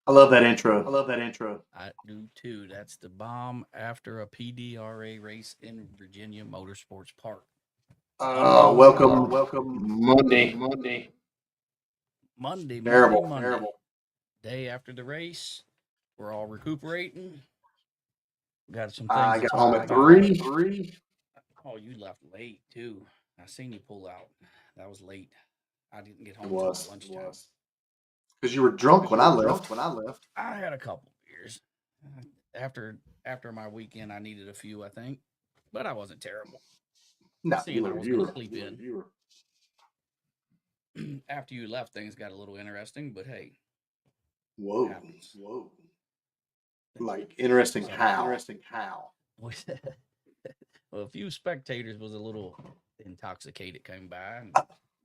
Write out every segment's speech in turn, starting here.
I love that intro. I love that intro. I do too. That's the bomb after a PDRA race in Virginia Motorsports Park. Welcome, Unbelievable. Monday. Monday, Monday, Terrible, Monday. terrible. Day after the race. We're all recuperating. Got some things I to got home talk at about. three. Oh, you left late too. I seen you pull out. That was late. I didn't get It home till was lunchtime. because you were drunk when I left. I had a couple beers. After after my weekend, I needed a few, I think, but I wasn't terrible. No, Seeing I was you going to were, sleep in. you were. After you left, things got a little interesting, but hey, Whoa, happens. whoa. Like interesting So, how? well, a few spectators was a little intoxicated came by, and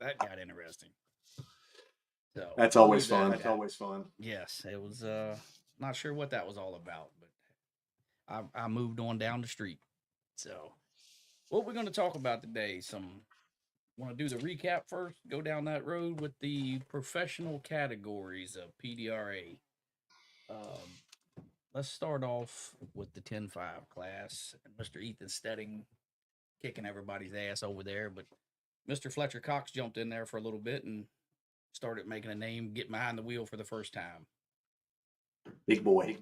that got interesting. So That's we'll always leave that fun. at That's that. always fun. Yes, it was. Not sure what that was all about, but I moved on down the street. So what we're going to talk about today? Want to do the recap first? Go down that road with the professional categories of PDRA. Um, let's start off with the 10-5 class and Mr. Ethan Stedding kicking everybody's ass over there. But Mr. Fletcher Cox jumped in there for a little bit and started making a name, getting behind the wheel for the first time. Big boy.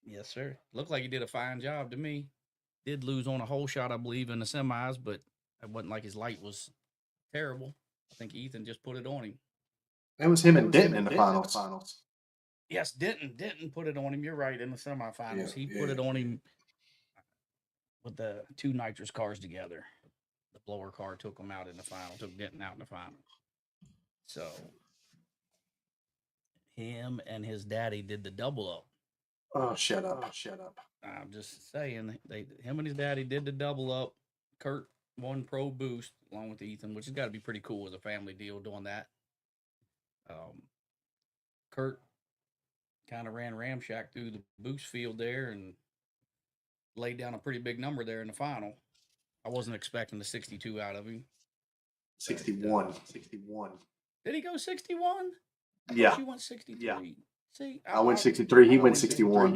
Yes, sir. Looked like he did a fine job to me. Did lose on a whole shot, I believe, in the semis, but it wasn't like his light was terrible. I think Ethan just put it on him. It was him and Denton in the finals. Yes, Denton put it on him. You're right. In the semifinals, he put Yeah. it on him with the two nitrous cars together. The blower car took him out in the final, took Denton out in the final. So him and his daddy did the double up. Oh, shut up. I'm just saying, him and his daddy did the double up. Kurt won Pro Boost along with Ethan, which has got to be pretty cool as a family deal doing that. Kurt kind of ran ramshack through the boost field there and laid down a pretty big number there in the final. I wasn't expecting the 62 out of him. 61. Did he go 61? Yeah. You went 63. Yeah. See, I went 63. He went 61.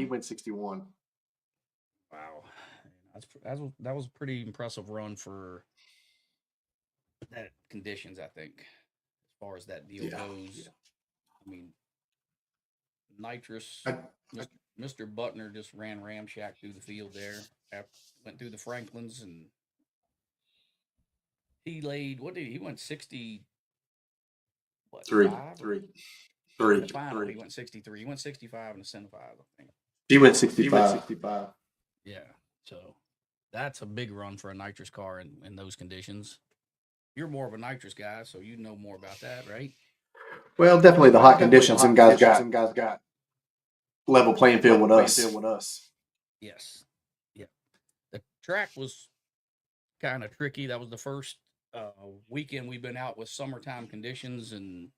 Wow. That was a pretty impressive run for that conditions, I think, as far as that deal goes. Yeah. I mean, nitrous. Mr. Butner just ran ramshack through the field there. Went through the Franklins and he laid. What did he went 60? What three? In the final, he went 63. He went 65 in the semifinals, I think. He went 65. Yeah. So that's a big run for a nitrous car in those conditions. You're more of a nitrous guy, so you know more about that, right? Well, definitely the hot conditions. Some guys got level playing field with us. Yes. Yeah. The track was kind of tricky. That was the first weekend we've been out with summertime conditions, and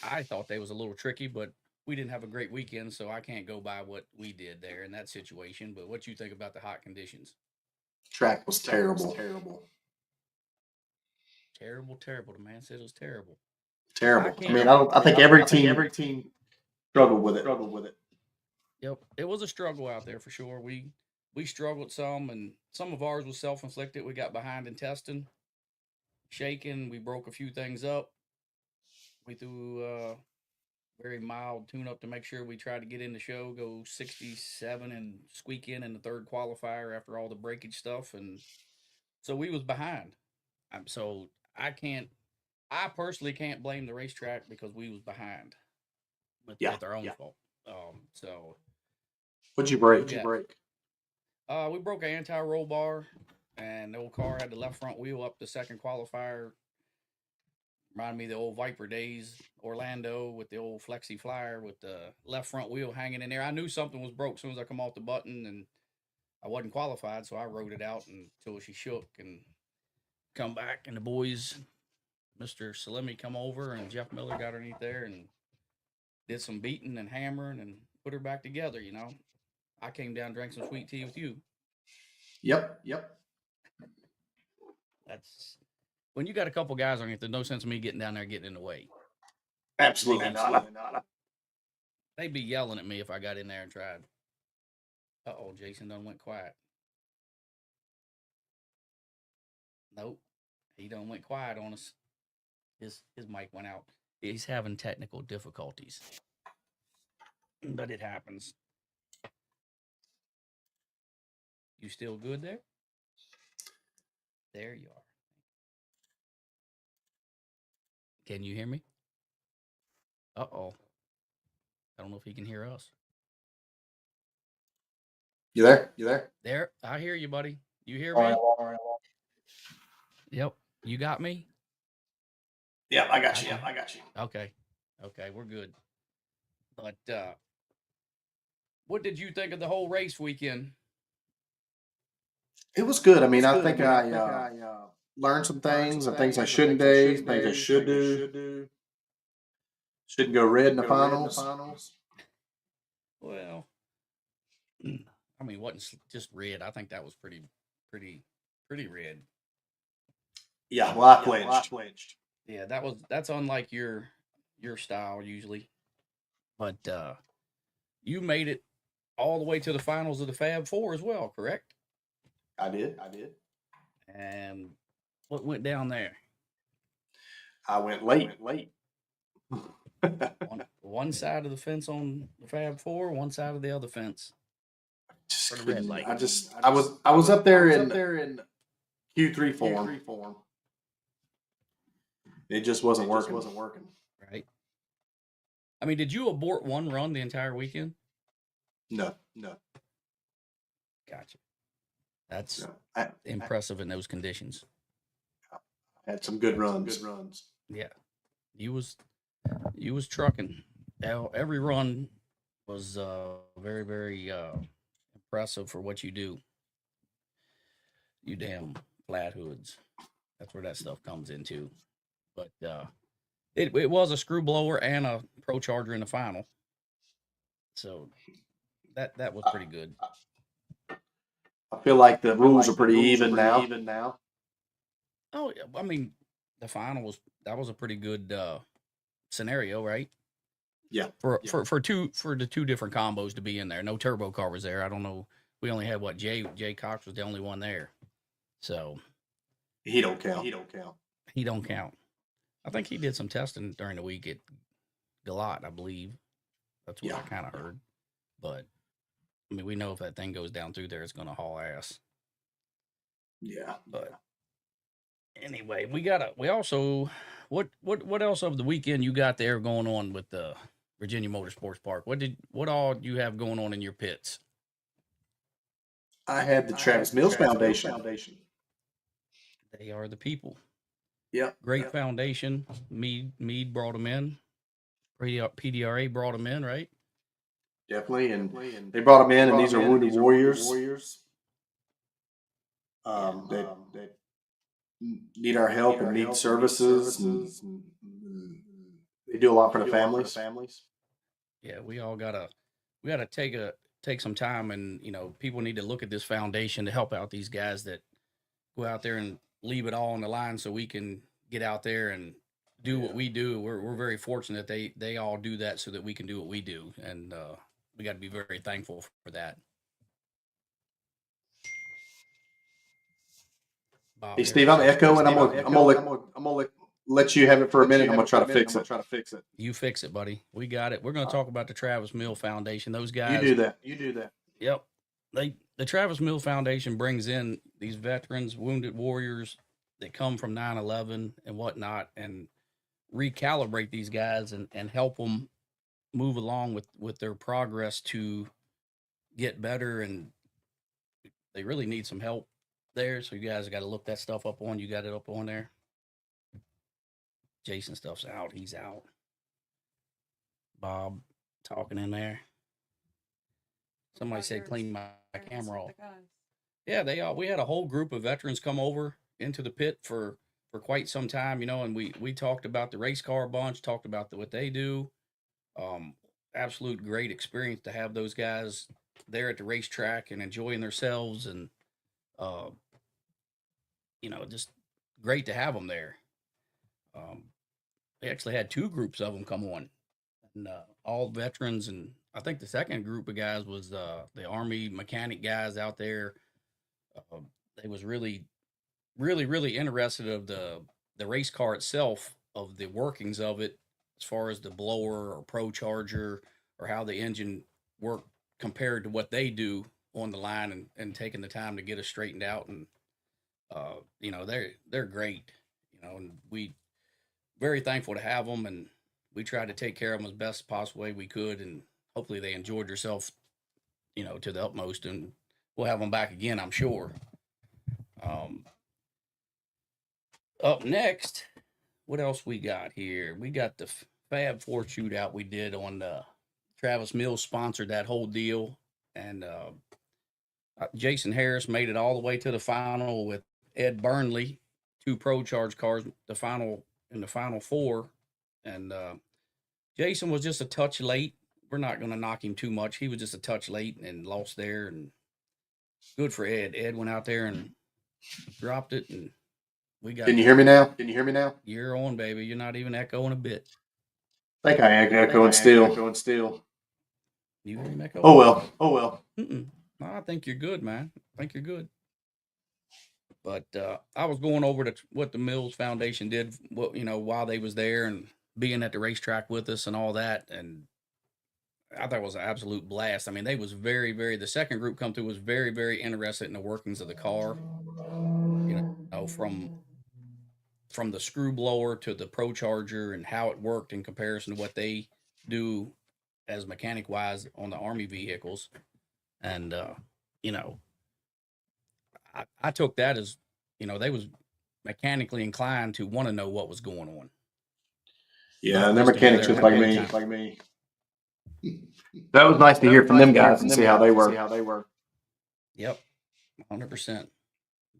I thought they was a little tricky, but we didn't have a great weekend, so I can't go by what we did there in that situation. But what you think about the hot conditions? Track was terrible. Terrible. The man said it was terrible. Terrible. I think every team struggled with it. Yep, it was a struggle out there for sure. We struggled some, and some of ours was self-inflicted. We got behind in testing, shaking. We broke a few things up. We threw very mild tune-up to make sure we tried to get in the show, go 67 and squeak in the third qualifier after all the breakage stuff, and so we was behind. So I personally can't blame the racetrack because we was behind with our own fault. So what'd you break? We broke an anti-roll bar, and the old car had the left front wheel up the second qualifier. Reminded me of the old Viper days, Orlando with the old Flexi Flyer with the left front wheel hanging in there. I knew something was broke as soon as I come off the button, and I wasn't qualified, so I rode it out until she shook and come back. And the boys, Mr. Salemi, come over, and Jeff Miller got underneath there and did some beating and hammering and put her back together. I came down, drank some sweet tea with you. Yep. That's when you got a couple guys on it. There's no sense of me getting down there getting in the way. Absolutely not. They'd be yelling at me if I got in there and tried. Uh-oh, Jason done went quiet. Nope. He done went quiet on us. His mic went out. He's having technical difficulties. But it happens. You still good there? There you are. Can you hear me? Uh-oh. I don't know if he can hear us. You there? You there? There. I hear you, buddy. You hear All me? right, all right. Yep. You got me? Yeah, I got you. Yeah, I got you. Okay. Okay, we're good. But what did you think of the whole race weekend? It was good. I mean, I think I learned some things and things I shouldn't do, things I should do. Shouldn't go red in the finals. Well, I mean, wasn't just red. I think that was pretty red. Yeah, well, I flinched. Yeah, that's unlike your style usually. But you made it all the way to the finals of the Fab Four as well, correct? I did. And what went down there? I went late. One side of the fence on the Fab Four, one side of the other fence. Just For the red couldn't. light. I was up there in Q3 form. It just wasn't working. Right. I mean, did you abort one run the entire weekend? No. Gotcha. That's impressive in those conditions. Had some good runs. Yeah. You was trucking. Every run was very, very impressive for what you do. You damn flat hoods. That's where that stuff comes into. But it was a screw blower and a Pro Charger in the final. So that was pretty good. I feel like the rules are pretty even now. Oh, I mean, the final was a pretty good scenario, right? Yeah. For the two different combos to be in there. No turbo car was there. I don't know. We only had Jay Cox was the only one there. So he don't count. He don't count. I think he did some testing during the week at Galat, I believe. That's what I kind of heard. But I mean, we know if that thing goes down through there, it's going to haul ass. Yeah. But anyway, we also what else of the weekend you got there going on with the Virginia Motorsports Park? What all do you have going on in your pits? I had the Travis Mills Foundation. They are the people. Yeah. Great foundation. Mead brought them in. PDRA brought them in, right? Definitely, and they brought them in, and these are wounded warriors. They need our help and need services. And they do a lot for the families. Yeah, we gotta take some time, and people need to look at this foundation to help out these guys that go out there and leave it all on the line, so we can get out there and do what we do. We're very fortunate they all do that so that we can do what we do, and we got to be very thankful for that. Bob, hey Steve, I'm echoing. I'm gonna let you have it for a minute. I'm gonna try to fix it. You fix it, buddy. We got it. We're gonna talk about the Travis Mill Foundation. Those guys. You do that. Yep. The Travis Mill Foundation brings in these veterans, wounded warriors that come from 9/11 and whatnot, and recalibrate these guys and help them move along with their progress to get better. And they really need some help there. So you guys got to look that stuff up on. You got it up on there. Jason stuff's out. He's out. Bob talking in there. Somebody said clean my camera off. Yeah, we had a whole group of veterans come over into the pit for quite some time, and we talked about the race car bunch, talked about what they do. Absolute great experience to have those guys there at the racetrack and enjoying themselves, and just great to have them there. They actually had two groups of them come on. and all veterans. And I think the second group of guys was the Army mechanic guys out there. Uh, they was really interested of the race car itself, of the workings of it, as far as the blower or pro charger or how the engine worked compared to what they do on the line, and taking the time to get us straightened out. And they're great, and we very thankful to have them, and we tried to take care of them as best possible way we could, and hopefully they enjoyed themselves, to the utmost, and we'll have them back again, I'm sure. Up next, what else we got here? We got the Fab Four shootout we did on the Travis Mills sponsored that whole deal, and Jason Harris made it all the way to the final with Ed Burnley, 2 Pro Charge cars, the final four, and Jason was just a touch late. We're not going to knock him too much. He was just a touch late and lost there, and good for Ed. Ed went out there and dropped it, and we got. Can you hear me now? Can you hear me now? You're on, baby. You're not even echoing a bit. I think I am echoing still. You hear me echo? Oh well. No, I think you're good, man. I think you're good. But I was going over what the Mills Foundation did, while they was there and being at the racetrack with us and all that, and I thought it was an absolute blast. I mean, they was the second group come through was very, very interested in the workings of the car, from the screw blower to the Pro Charger and how it worked in comparison to what they do as mechanic wise on the Army vehicles. And, I took that as, they was mechanically inclined to want to know what was going on. Yeah, and they're mechanics just like me. That was nice to hear from them guys and see how they were. Yep, 100%.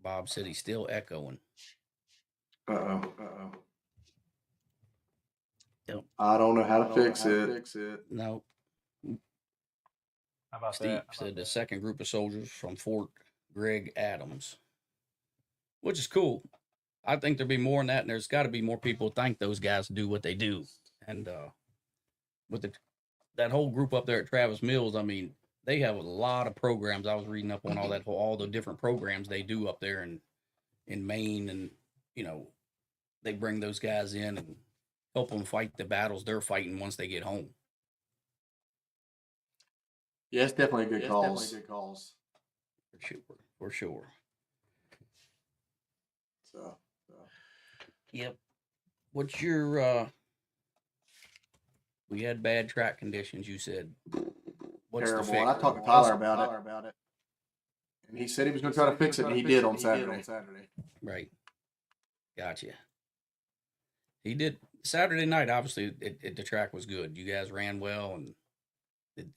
Bob said he's still echoing. Uh-oh. Yep. I don't know how to fix it. No. How about Steve that? said the second group of soldiers from Fort Greg Adams, which is cool. I think there'll be more than that, and there's got to be more people who thank those guys to do what they do. And with that whole group up there at Travis Mills, I mean, they have a lot of programs. I was reading up on all the different programs they do up there in Maine, and they bring those guys in and help them fight the battles they're fighting once they get home. Yeah, it's definitely good calls. For sure. So. Yep. What's your we had bad track conditions, you said. What's terrible. the fix? I talked to Tyler about it. And he said he was going to try to fix it, and he did on Saturday. Right. Gotcha. He did. Saturday night, obviously, the track was good. You guys ran well, and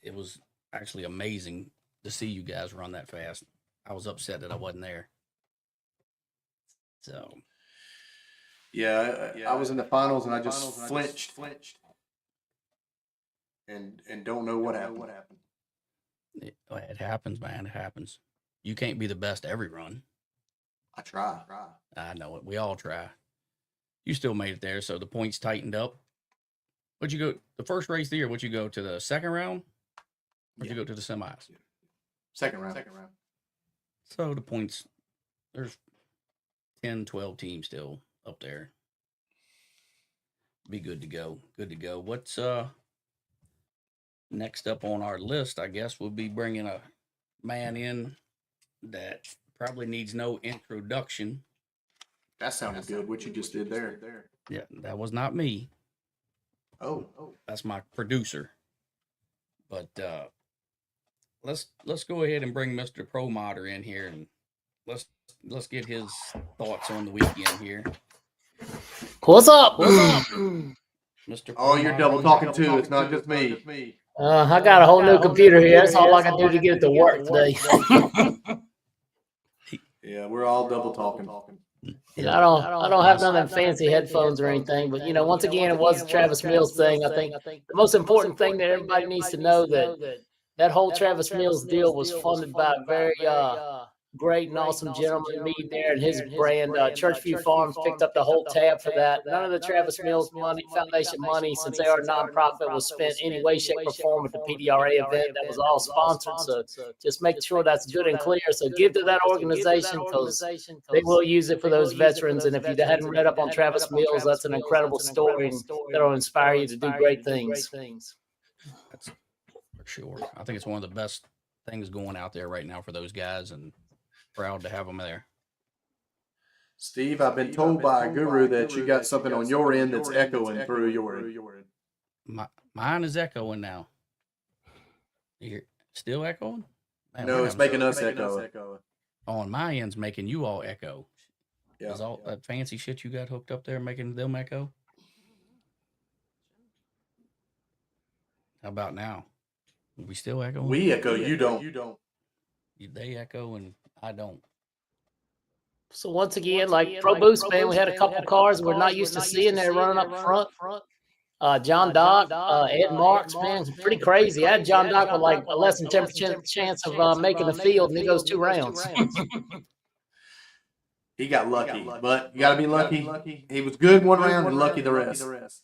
it was actually amazing to see you guys run that fast. I was upset that I wasn't there. So. Yeah, I was in the finals, and I just flinched. And don't know what happened. It happens, man. It happens. You can't be the best every run. I try. I know it. We all try. You still made it there, so the points tightened up. What'd you go? The first race of the year, would you go to the second round? Or you go to the semis? Second round. So the points, there's 10, 12 teams still up there. Be good to go. What's next up on our list, I guess, we'll be bringing a man in that probably needs no introduction. That sounded good, what you just did there. Yeah, that was not me. Oh. That's my producer. But let's go ahead and bring Mr. Promoder in here, and let's get his thoughts on the weekend here. What's up? Mr. Oh, you're double talking too. It's not just me. I got a whole new computer here. That's all I can do to get it to work today. Yeah, we're all double talking. I don't have none of them fancy headphones or anything, but once again, it was the Travis Mills thing. I think the most important thing that everybody needs to know that whole Travis Mills deal was funded by a very great and awesome gentleman meeting there, and his brand, Churchview Farms, picked up the whole tab for that. None of the Travis Mills Foundation money, since they are a nonprofit, was spent any way, shape, or form at the PDRA event. That was all sponsored. So just make sure that's good and clear. So give to that organization, because they will use it for those veterans. And if you hadn't read up on Travis Mills, that's an incredible story, and that'll inspire you to do great things. That's for sure. I think it's one of the best things going out there right now for those guys, and proud to have them there. Steve, I've been told by a guru that you got something on your end that's echoing through your end. Mine is echoing now. You're still echoing? Man, no, it's making us echo. On my end's making you all echo. Yeah. Is all that fancy shit you got hooked up there making them echo? How about now? Are we still echoing? We echo, you don't. They echo and I don't. So once again, like Pro Boost, man, we had a couple cars we're not used to seeing there running up front. John Dock, Ed Marks, man, pretty crazy. I had John Dock with like a less than 10% chance of making the field, and he goes 2 rounds. He got lucky, but you got to be lucky. He was good one round and lucky the rest.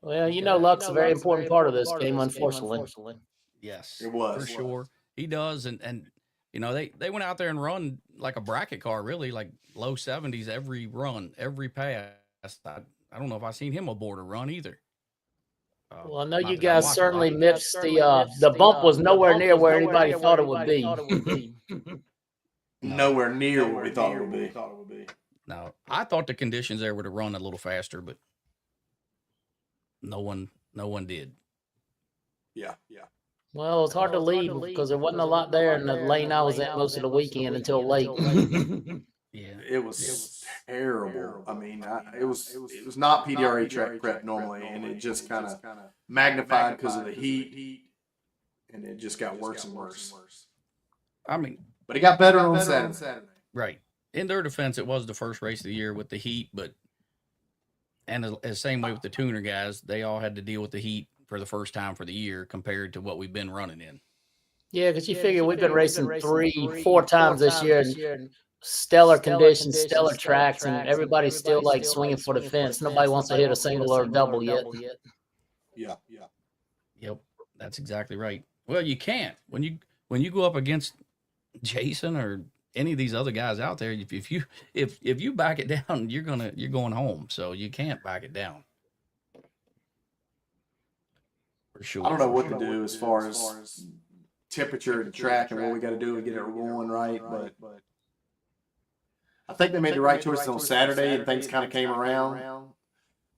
Well, you know, luck's a very important part of this game, unfortunately. Yes, it was for sure. He does, and you know they went out there and run like a bracket car, really, like low 70s every run, every pass. I don't know if I've seen him aboard a run either. Well, I know you guys certainly missed the bump was nowhere near where anybody thought it would be. Nowhere near what we thought it would be. No, I thought the conditions there were to run a little faster, but no one did. Yeah. Well, it's hard to lead because there wasn't a lot there in the lane I was at most of the weekend until late. Yeah, it was terrible. I mean, it was not PDRA track prep normally, and it just kind of magnified because of the heat, and it just got worse and worse. I mean, but it got better on Saturday. Right. In their defense, it was the first race of the year with the heat, and the same way with the tuner guys, they all had to deal with the heat for the first time for the year compared to what we've been running in. Yeah, because you figure we've been racing 3-4 times this year, and stellar conditions, stellar tracks, and everybody's still like swinging for the fence. Nobody wants to hit a single or a double yet. Yeah. Yep, that's exactly right. Well, you can't when you go up against Jason or any of these other guys out there. If you back it down, you're going home. So you can't back it down. For sure. I don't know what to do as far as temperature and track and what we got to do to get it rolling right, but I think they made the right choices on Saturday and things kind of came around.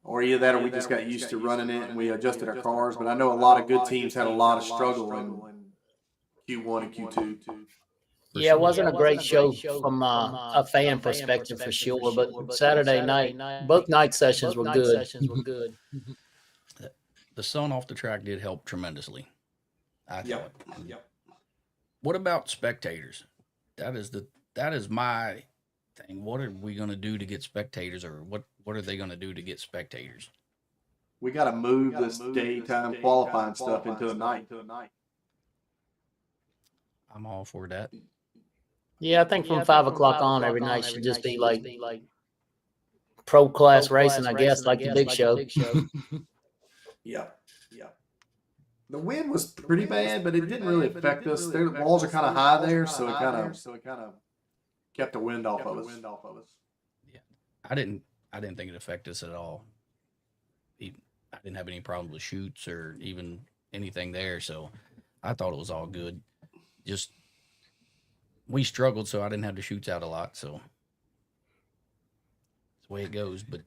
Or either that or we just got used to running it and we adjusted our cars. But I know a lot of good teams had a lot of struggle in Q1 and Q2. Yeah, it wasn't a great show from a fan perspective for sure. But Saturday night, both night sessions were good. The sun off the track did help tremendously, I thought. Yep. What about spectators? That is my thing. What are we going to do to get spectators, or what are they going to do to get spectators? We got to move this daytime qualifying stuff into the night. I'm all for that. Yeah, I think from 5 o'clock on every night should just be like pro class racing, I guess, like the big show. Yeah. The wind was pretty bad, but it didn't really affect us. The walls are kind of high there, so it kind of kept the wind off of us. Yeah, I didn't think it affected us at all. I didn't have any problem with shoots or even anything there, so I thought it was all good. Just we struggled, so I didn't have the shoots out a lot, so that's the way it goes. But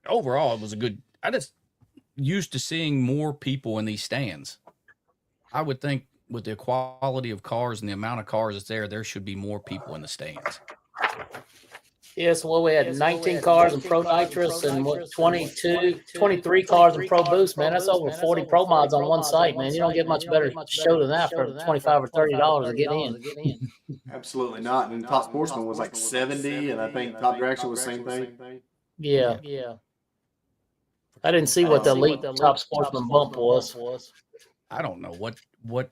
overall, it was a good. I just used to seeing more people in these stands. I would think with the quality of cars and the amount of cars that's there should be more people in the stands. Yeah, so we had 19 cars in Pro Nitrous and 23 cars in Pro Boost, man. That's over 40 Pro mods on one site, man. You don't get much better show than that for $25 or $30 to get in. Absolutely not. And Top Sportsman was like 70, and I think Top Direction was the same thing. Yeah. I didn't see what the elite Top Sportsman bump was. I don't know what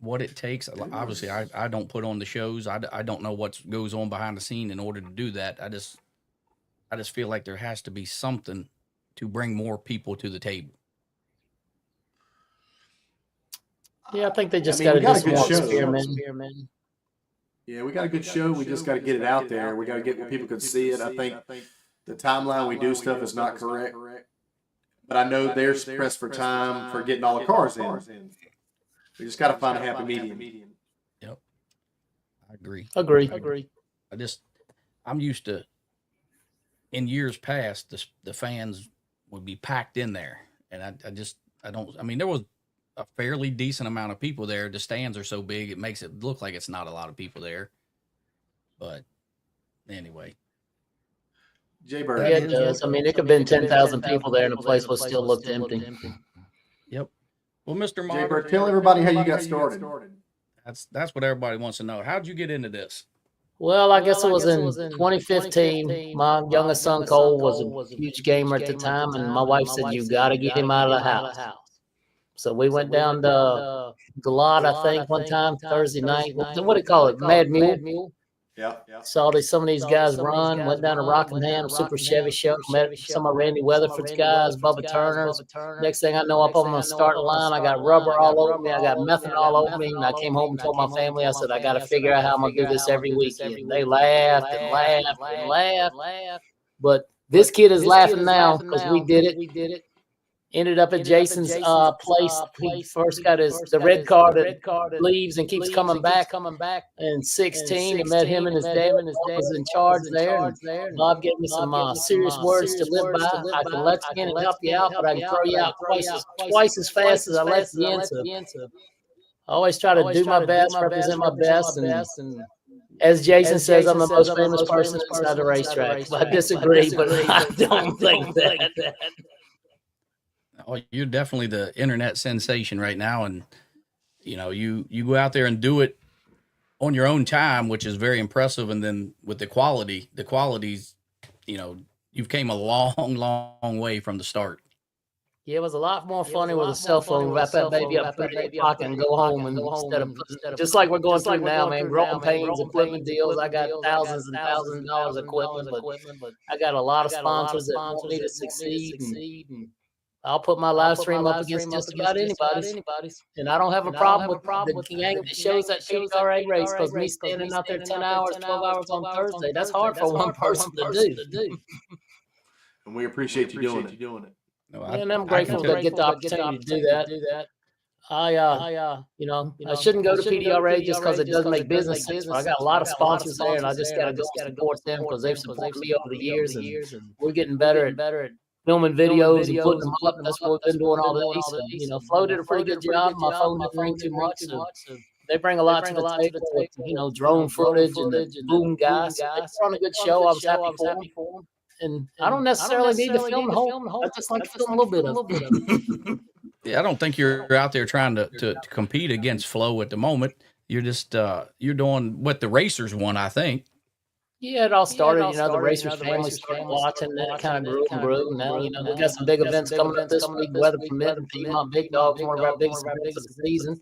what it takes. Obviously, I don't put on the shows. I don't know what goes on behind the scene in order to do that. I just feel like there has to be something to bring more people to the table. Yeah, I think they just I mean, got we to do got a some good more show. experimenting. Yeah, we got a good show. We just got to get it out there. We got to get where people can see it. I think the timeline we do stuff is not correct, but I know they're pressed for time for getting all the cars in. We just got to find a happy medium. Yep, I agree. Agree. I'm used to, in years past, the fans would be packed in there, and I don't. I mean, there was a fairly decent amount of people there. The stands are so big, it makes it look like it's not a lot of people there. But anyway, Jay Bird. Yeah, it does. I mean, it could have been 10,000 people there, and the place was still looked empty. Yep. Well, Mr. Jay Moder, Bird, tell everybody how you got started. that's what everybody wants to know. How'd you get into this? Well, I guess it was in 2015. My youngest son Cole was a huge gamer at the time, and my wife said, "You got to get him out of the house." So we went down to Galot, I think, one time Thursday night. What do you call it? Mad Mule. Yeah. Saw some of these guys run. Went down to Rockingham, Super Chevy Show. Met some of Randy Weatherford's guys, Bubba Turner's. Next thing I know, up on my starting line, I got rubber all over me. I got methane all over me. And I came home and told my family, I said, I got to figure out how I'm going to do this every weekend. They laughed and laughed and laughed. But this kid is laughing now because we did it. Ended up at Jason's place. He first got the red car that leaves and keeps coming back. In 16, and met him and his dad. Bob was in charge there. And Bob gave me some serious words to live by. I can let you in and help you out, but I can throw you out twice as fast as I let you in. So I always try to do my best, represent my best, and as Jason says, I'm the most famous person inside the racetrack. I disagree, but I don't think that. Oh, you're definitely the internet sensation right now, and you go out there and do it on your own time, which is very impressive. And then with the qualities, you've came a long way from the start. Yeah, it was a lot more funny with a cell phone. Wrap that baby up, put it in your pocket, and go home. And instead of just like we're going through now, man, growing pains, equipment deals. I got thousands and thousands of dollars equipment, but I got a lot of sponsors that want me to succeed. And I'll put my live stream up against just about anybody's. And I don't have a problem with the gang that shows that PDRA race, because me standing out there 10 hours, 12 hours on Thursday, that's hard for one person to do. And we appreciate you doing it. No, And I'm grateful to get the opportunity to do that. I shouldn't go to PDRA just because it doesn't make business sense. I got a lot of sponsors there, and I just got to go support them because they've supported me over the years, and we're getting better at filming videos and putting them up. That's what we've been doing all day. So, Flo did a pretty good job. My phone didn't ring too much. So they bring a lot to the table with, drone footage and boom guys. So they put on a good show. I was happy for them. And I don't necessarily need to film the whole. I just like to film a little bit of it. Yeah, I don't think you're out there trying to compete against Flo at the moment. You're just you're doing what the racers want, I think. Yeah, it all started, the Racers family started watching, and then it kind of grew and grew. Now, we got some big events coming up this week, weather permitting. Piedmont Big Dog's one of our biggest events of the season.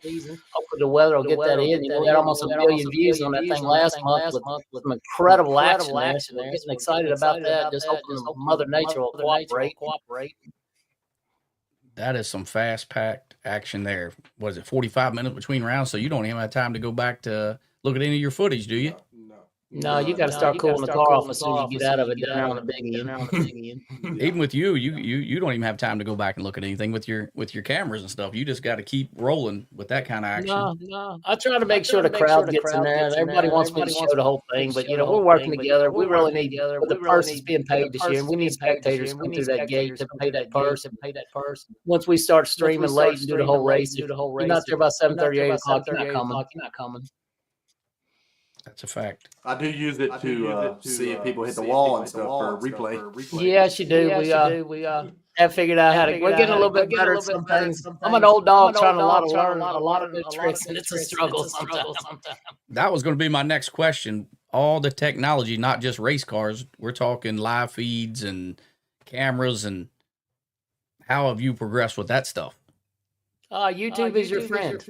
Hopefully the weather will get that in. We had almost 1 million views on that thing last month with some incredible action there. So we're getting excited about that, just hoping Mother Nature will cooperate. That is some fast-packed action there. Was it 45 minutes between rounds? So you don't even have time to go back to look at any of your footage, do you? No, you got to start cooling the car off as soon as you get out of it down there on the big end. Even with you don't even have time to go back and look at anything with your cameras and stuff. You just got to keep rolling with that kind of action. No. I try to make sure the crowd gets in there. Everybody wants me to show the whole thing, but we're working together. We really need with the purse is being paid this year. We need spectators come through that gate to pay that purse. Once we start streaming late and do the whole race, you're not there by 7:30, 8 o'clock. You're not coming. That's a fact. I do use it to see if people hit the wall and stuff for replay. Yes, you do. We have figured out how to. We're getting a little bit better at some things. I'm an old dog trying to learn a lot of new tricks, and it's a struggle sometimes. That was going to be my next question. All the technology, not just race cars. We're talking live feeds and cameras, and how have you progressed with that stuff? YouTube is your friend.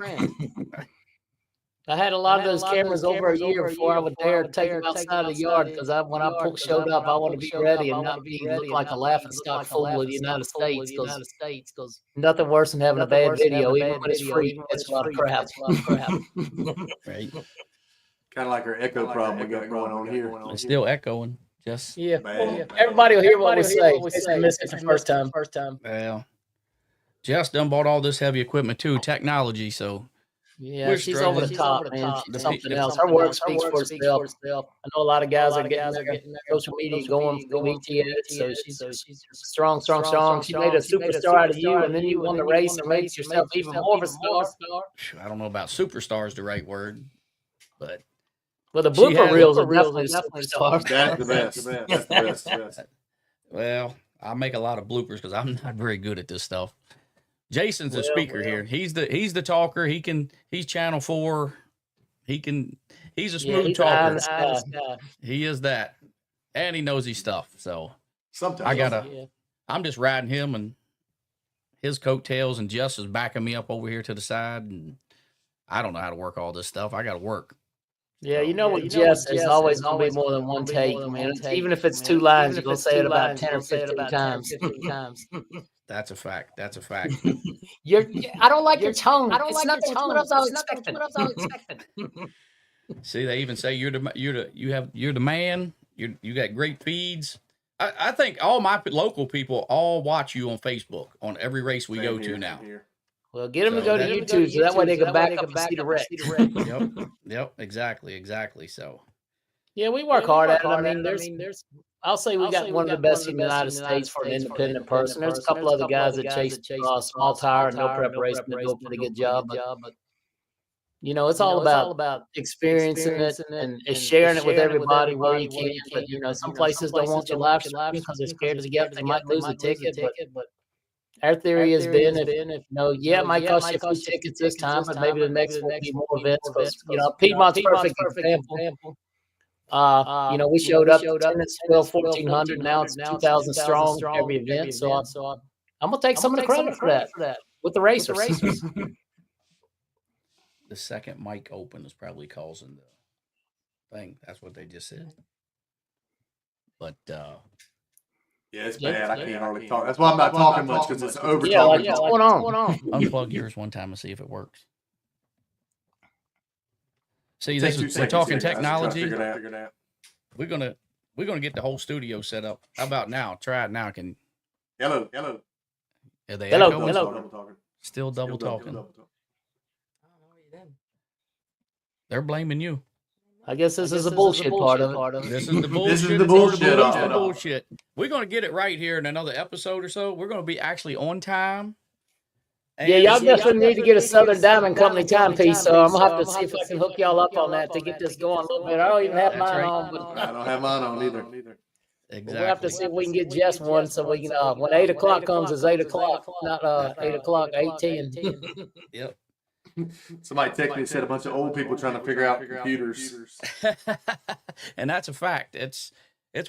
I had a lot of those cameras over a year before I would dare take them outside the yard because when I showed up, I want to be ready and not be look like a laughingstock fool of the United States because nothing worse than having a bad video, even when it's free. It's a lot of crap. Right. Kind of like our echo problem we got going on here. It's still echoing. Just Yeah. Bad. Everybody will hear what we say. They miss it the first time. well, Jess done bought all this heavy equipment too, technology. So Yeah, we're she's over the struggling. top, man. The Something pe- else. Her work speaks for itself. I know a lot of guys are getting their social media going through ETS, so she's strong. She made a superstar out of you, and then you won the race and made yourself even more of a star. I don't know about superstar is the right word, but Well, the She blooper has- reels are definitely superstars. That's the best. That's the best. well, I make a lot of bloopers because I'm not very good at this stuff. Jason's the speaker here. He's the talker. He's Channel 4. He's a smooth talker. He is that. And he knows his stuff. So Sometimes I'm just riding him and his coattails, and Jess is backing me up over here to the side, and I don't know how to work all this stuff. I gotta work. Yeah, with Jess, there's always going to be more than one take, man. Even if it's 2 lines, you're going to say it about 10 or 15 times. That's a fact. That's a fact. I don't like your tone. It's nothing. It's what I was expecting. See, they even say you're the man. You got great feeds. I think all my local people all watch you on Facebook on every race we go to now. Well, get them to go to YouTube so that way they can back up and see the wreck. Yep, exactly. So yeah, we work hard at it. I mean, there's I'll say we got one of the best in the United States for an independent person. There's a couple other guys that chase small tire and no preparation to do a pretty good job. But it's all about experiencing it and sharing it with everybody where you can. But some places don't want you live streaming because they're scared to get. They might lose a ticket. But our theory has been, if it might cost you a few tickets this time, but maybe the next will be more events. Because Piedmont's perfect example. We showed up 10 and 12, 1,400. Now it's 2,000 strong every event. So I'm gonna take some of the credit for that with the racers. the second mic open is probably causing the thing. That's what they just said. But yeah, it's bad. I can't hardly talk. That's why I'm not talking much because it's over. What's going on? Unplug yours one time and see if it works. See, we're talking technology. We're gonna get the whole studio set up. How about now? Try it now. Hello. Are they Hello. echoing? Still double talking. They're blaming you. I guess this is the bullshit part of it. This is the bullshit. This is the bullshit. This is the bullshit. We're gonna get it right here in another episode or so. We're gonna be actually on time. Yeah, y'all definitely need to get a Southern Diamond Company timepiece, so I'm gonna have to see if I can hook y'all up on that to get this going a little bit. I don't even have mine on, but I don't have mine on either. Exactly. We'll have to see if we can get Jess one so we can when 8 o'clock comes, it's 8 o'clock, not 8 o'clock, 8:10. Yep. Somebody texted me and said a bunch of old people trying to figure out computers. And that's a fact. It's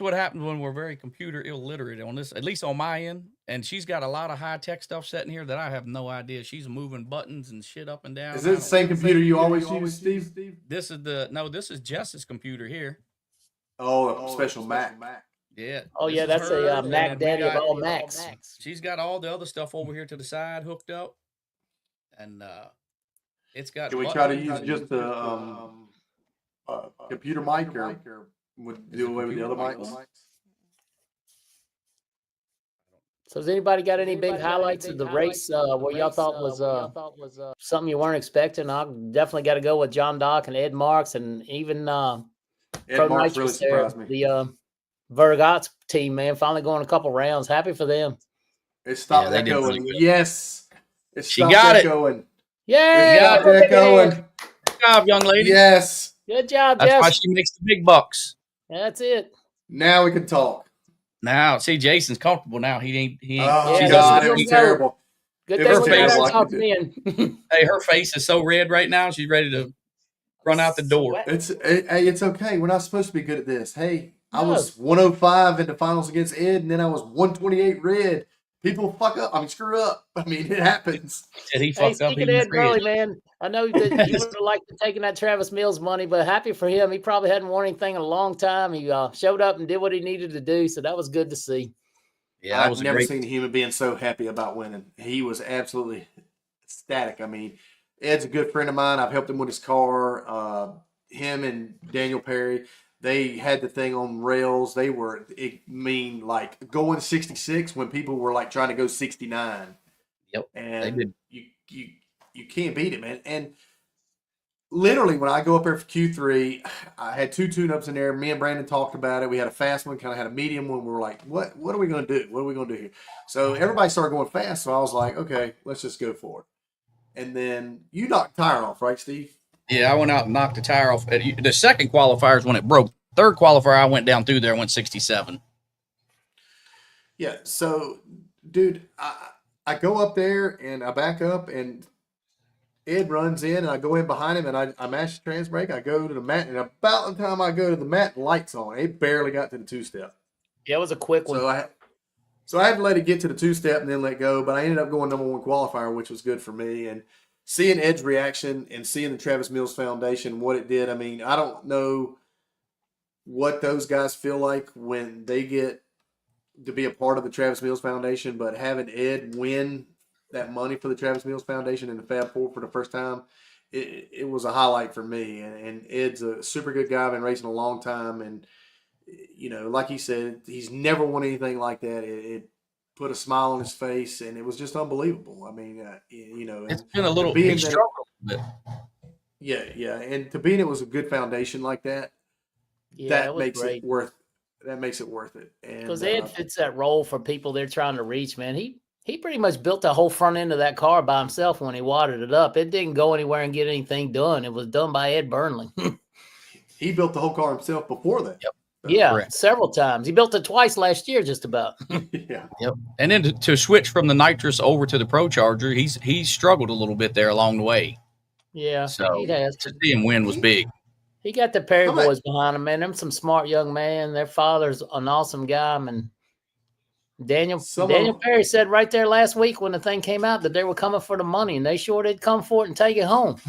what happens when we're very computer illiterate on this, at least on my end. And she's got a lot of high tech stuff set in here that I have no idea. She's moving buttons and shit up and down. Is this the same computer you always use, Steve? This is Jess's computer here. Oh, a special Mac. Yeah. Oh yeah, that's a Mac Daddy of all Macs. She's got all the other stuff over here to the side hooked up, and it's got. Can we try to use just the computer mic, or would do away with the other mics? So has anybody got any big highlights of the race where y'all thought was something you weren't expecting? I definitely got to go with John Dock and Ed Marks, and even Ed Marks really surprised me. The Vergots team, man, finally going a couple rounds. Happy for them. It stopped echoing. Yes. She got echoing. it. Yeah. Good echoing. Good job, young lady. Yes. Good job, That's Jess. why she makes the big bucks. That's it. Now we can talk. Now, see, Jason's comfortable now. He ain't. Oh, Yeah, God, it was terrible. Good It was thing terrible. we're talking in. Hey, her face is so red right now. She's ready to run out the door. It's okay. We're not supposed to be good at this. Hey, I No. was 105 in the finals against Ed, and then I was 128 red. people fuck up. I mean, screw up. I mean, it happens. Said he Hey, fucked up. speaking He of was Ed Burley, crazy. man, I know that you would have liked to taking that Travis Mills money, but happy for him. He probably hadn't won anything in a long time. He showed up and did what he needed to do, so that was good to see. Yeah, that I've was never great. seen a human being so happy about winning. He was absolutely ecstatic. I mean, Ed's a good friend of mine. I've helped him with his car. Him and Daniel Perry, they had the thing on rails. They were, like going 66 when people were like trying to go 69. Yep. And you can't beat it, man. And literally, when I go up there for Q3, I had 2 tune-ups in there. Me and Brandon talked about it. We had a fast one, kind of had a medium one. We were like, what are we going to do? What are we going to do here? So everybody started going fast. So I was like, okay, let's just go for it. And then you knocked the tire off, right, Steve? Yeah, I went out and knocked the tire off. The second qualifier is when it broke. Third qualifier, I went down through there and went 67. Yeah. So, dude, I go up there and I back up and Ed runs in and I go in behind him and I mash the trans brake. I go to the mat and about the time I go to the mat, the light's on. It barely got to the 2-step. Yeah, it was a quick one. So I had to let it get to the 2-step and then let go. But I ended up going number 1 qualifier, which was good for me. And seeing Ed's reaction and seeing the Travis Mills Foundation, what it did. I mean, I don't know what those guys feel like when they get to be a part of the Travis Mills Foundation, but having Ed win that money for the Travis Mills Foundation in the Fab Four for the first time, it was a highlight for me. And Ed's a super good guy. I've been racing a long time, and like he said, he's never won anything like that. It put a smile on his face, and it was just unbelievable. I mean, It's been a little. He struggled a bit. Yeah, and to be in it was a good foundation like that. Yeah, that makes great. it worth. That makes it worth it. Because Ed fits that role for people they're trying to reach, man. He pretty much built the whole front end of that car by himself when he wadded it up. It didn't go anywhere and get anything done. It was done by Ed Burnley. He built the whole car himself before that. Yep. Yeah, correct. Several times. He built it twice last year, just about. Yeah. Yep. And then to switch from the nitrous over to the Pro Charger, he's struggled a little bit there along the way. Yeah, So he has. to see him win was big. He got the Perry boys behind him, man. Them some smart young man. Their father's an awesome guy, man. Daniel Perry said right there last week when the thing came out that they were coming for the money, and they sure did come for it and take it home.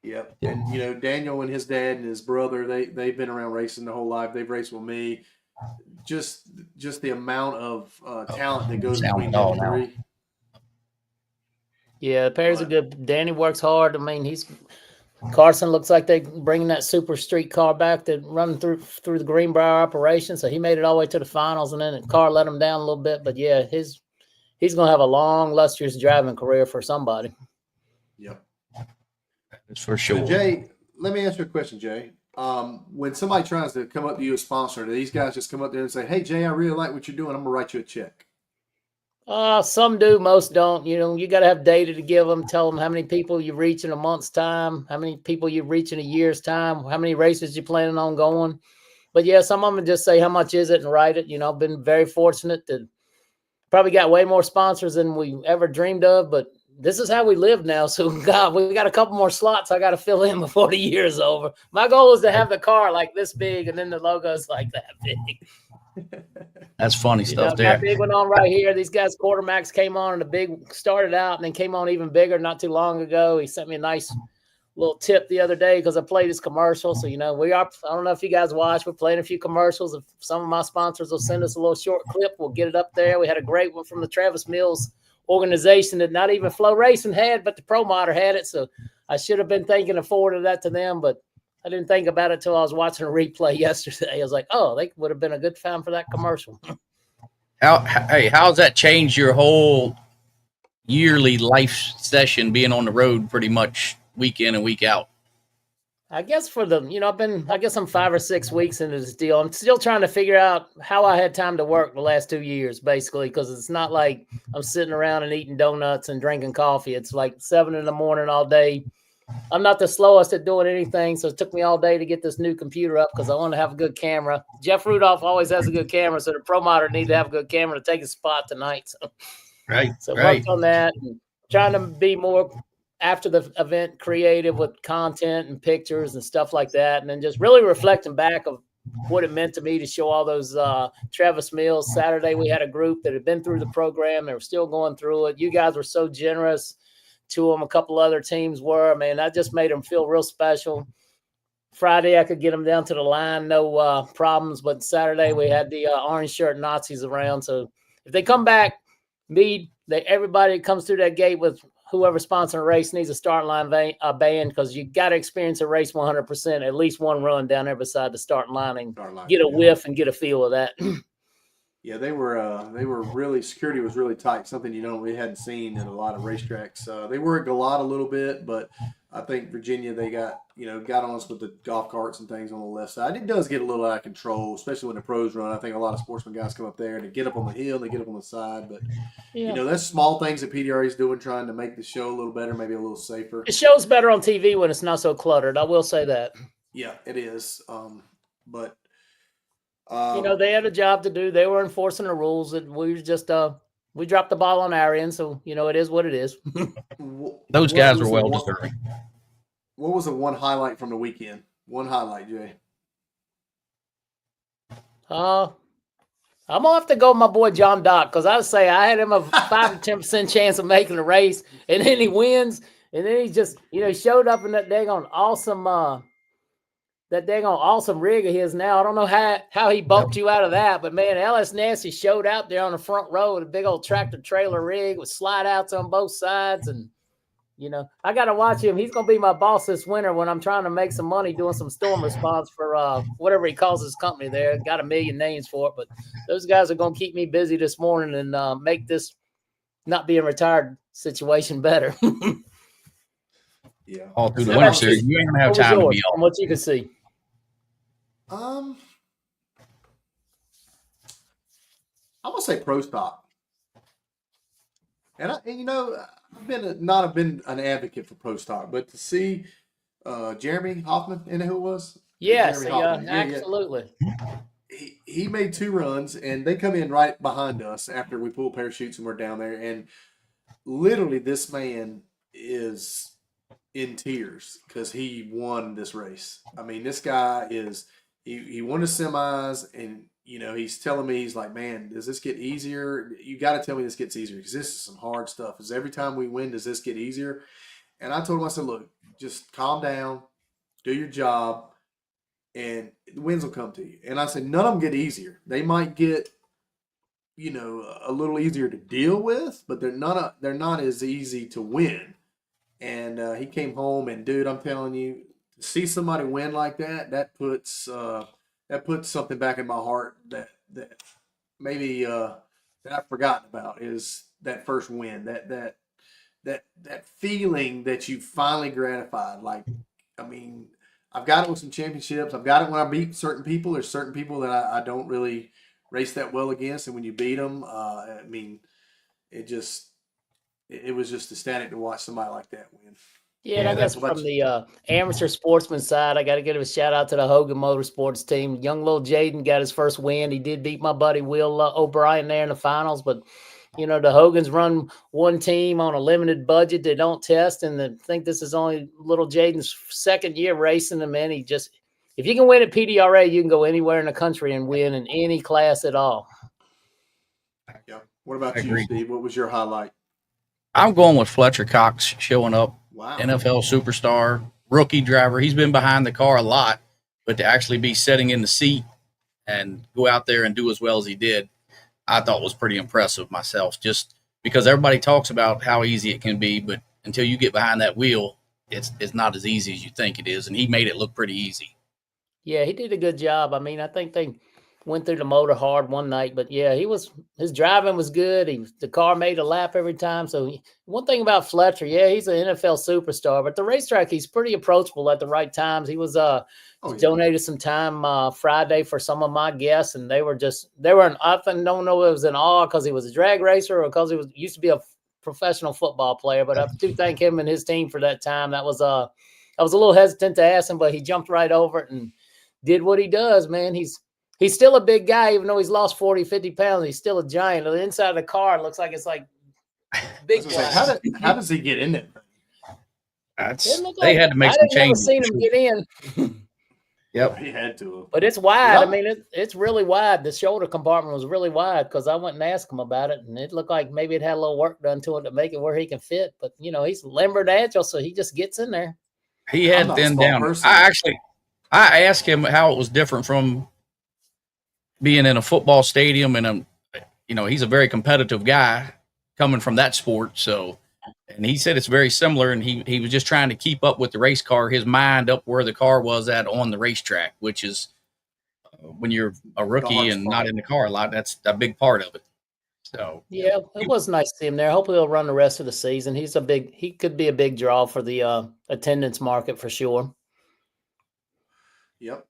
Yep. And Daniel and his dad and his brother, they've been around racing their whole life. They've raced with me. Just the amount of talent that goes between them three. Yeah, Perry's a good. Danny works hard. I mean, Carson looks like they bringing that super street car back to run through the Greenbrier operation. So he made it all the way to the finals, and then the car let him down a little bit. But yeah, he's going to have a long, lustrous driving career for somebody. Yep, that's for sure. So Jay, let me ask you a question, Jay. When somebody tries to come up to you as a sponsor, do these guys just come up there and say, "Hey, Jay, I really like what you're doing. I'm gonna write you a check"? Some do, most don't. You got to have data to give them. Tell them how many people you reach in a month's time, how many people you reach in a year's time, how many races you're planning on going. But yeah, some of them just say how much is it and write it. I've been very fortunate to probably got way more sponsors than we ever dreamed of. But this is how we live now. So God, we got a couple more slots I got to fill in before the year is over. My goal is to have the car like this big, and then the logo's like that big. That's funny stuff there. Got a big one on right here. These guys, Quartermax came on and the big started out and then came on even bigger not too long ago. He sent me a nice little tip the other day because I played his commercial. So, I don't know if you guys watch, we're playing a few commercials. If some of my sponsors will send us a little short clip, we'll get it up there. We had a great one from the Travis Mills organization that not even Flow Racing had, but the Promoder had it. So I should have been thinking of forwarding that to them, but I didn't think about it till I was watching a replay yesterday. I was like, oh, they would have been a good time for that commercial. How's that changed your whole yearly life session being on the road pretty much week in and week out? I guess I'm 5 or 6 weeks into this deal. I'm still trying to figure out how I had time to work the last 2 years, basically, because it's not like I'm sitting around and eating donuts and drinking coffee. It's like 7 in the morning all day. I'm not the slowest at doing anything, so it took me all day to get this new computer up because I want to have a good camera. Jeff Rudolph always has a good camera, so the Promoder need to have a good camera to take his spot tonight. So worked on that and trying to be more after the event creative with content and pictures and stuff like that, and then just really reflecting back of what it meant to me to show all those Travis Mills. Saturday, we had a group that had been through the program. They were still going through it. You guys were so generous to them. A couple other teams were. Man, that just made them feel real special. Friday, I could get them down to the line, no problems. But Saturday, we had the orange shirt Nazis around. So if they come back, everybody that comes through that gate with whoever sponsoring a race needs a starting line band, because you got to experience a race 100%, at least one run down there beside the starting line and get a whiff and get a feel of that. Yeah, they were really, security was really tight, something we hadn't seen in a lot of racetracks. They worked a lot a little bit, but I think Virginia, they got on us with the golf carts and things on the left side. It does get a little out of control, especially when the pros run. I think a lot of sportsman guys come up there and they get up on the hill, they get up on the side, but that's small things that PDRA is doing, trying to make the show a little better, maybe a little safer. It shows better on TV when it's not so cluttered. I will say that. Yeah, it is. But they had a job to do. They were enforcing the rules, and we were just we dropped the ball on our end. So it is what it is. Those guys were well deserving. What was the one highlight from the weekend? One highlight, Jay. I'm gonna have to go with my boy John Dock, because I would say I had him a 5 to 10% chance of making the race, and then he wins, and then he just showed up in that daggone awesome rig of his. Now I don't know how he bumped you out of that, but man, LS Nasty showed out there on the front row with a big old tractor trailer rig with slide outs on both sides, and I got to watch him. He's going to be my boss this winter when I'm trying to make some money doing some storm response for whatever he calls his company there. Got a million names for it, but those guys are going to keep me busy this morning and make this not being retired situation better. Yeah. All through the winter series, you ain't going to have time to be on. From what you can see. I'm going to say Pro Stock. And I've been an advocate for Pro Stock, but to see Jeremy Hoffman, you know who it was? Yes, absolutely. He made 2 runs, and they come in right behind us after we pull parachutes and we're down there. And literally, this man is in tears because he won this race. I mean, this guy he won the semis, and he's telling me, he's like, man, does this get easier? You got to tell me this gets easier, because this is some hard stuff. Because every time we win, does this get easier? And I told him, I said, look, just calm down, do your job, and the wins will come to you. And I said, none of them get easier. They might get, a little easier to deal with, but they're not as easy to win. And he came home, and dude, I'm telling you, to see somebody win like that puts something back in my heart that maybe that I've forgotten about, is that first win, that feeling that you finally gratified. Like, I mean, I've got it with some championships. I've got it when I beat certain people. There's certain people that I don't really race that well against, and when you beat them, I mean, it was just ecstatic to watch somebody like that win. Yeah, and I guess from the amateur sportsman side, I got to give a shout out to the Hogan Motorsports team. Young little Jaden got his first win. He did beat my buddy Will O'Brien there in the finals, but the Hogans run one team on a limited budget. They don't test, and I think this is only little Jaden's second year racing them. And if you can win at PDRA, you can go anywhere in the country and win in any class at all. Yeah. What about you, Steve? What was your highlight? I'm going with Fletcher Cox showing up. Wow. NFL superstar, rookie driver. He's been behind the car a lot, but to actually be sitting in the seat and go out there and do as well as he did, I thought was pretty impressive myself, just because everybody talks about how easy it can be, but until you get behind that wheel, it's not as easy as you think it is, and he made it look pretty easy. Yeah, he did a good job. I mean, I think they went through the motor hard one night, but yeah, his driving was good. The car made a lap every time. So one thing about Fletcher, yeah, he's an NFL superstar, but the racetrack, he's pretty approachable at the right times. He was donated some time Friday for some of my guests, and they were I don't know if it was in awe because he was a drag racer or because he used to be a professional football player. But I do thank him and his team for that time. I was a little hesitant to ask him, but he jumped right over it and did what he does, man. He's still a big guy, even though he's lost 40, 50 pounds. He's still a giant. The inside of the car looks like it's like big. How does he get in it? They had to make some changes. I've never seen him get in. Yep. He had to. But it's wide. I mean, it's really wide. The shoulder compartment was really wide because I went and asked him about it, and it looked like maybe it had a little work done to it to make it where he can fit. But he's limber and agile, so he just gets in there. He had thin down. I asked him how it was different from being in a football stadium, and he's a very competitive guy coming from that sport. So, and he said it's very similar, and he was just trying to keep up with the race car, his mind up where the car was at on the racetrack, which is when you're a rookie and not in the car a lot, that's a big part of it. So yeah, it was nice to see him there. Hopefully he'll run the rest of the season. He could be a big draw for the attendance market for sure. Yep.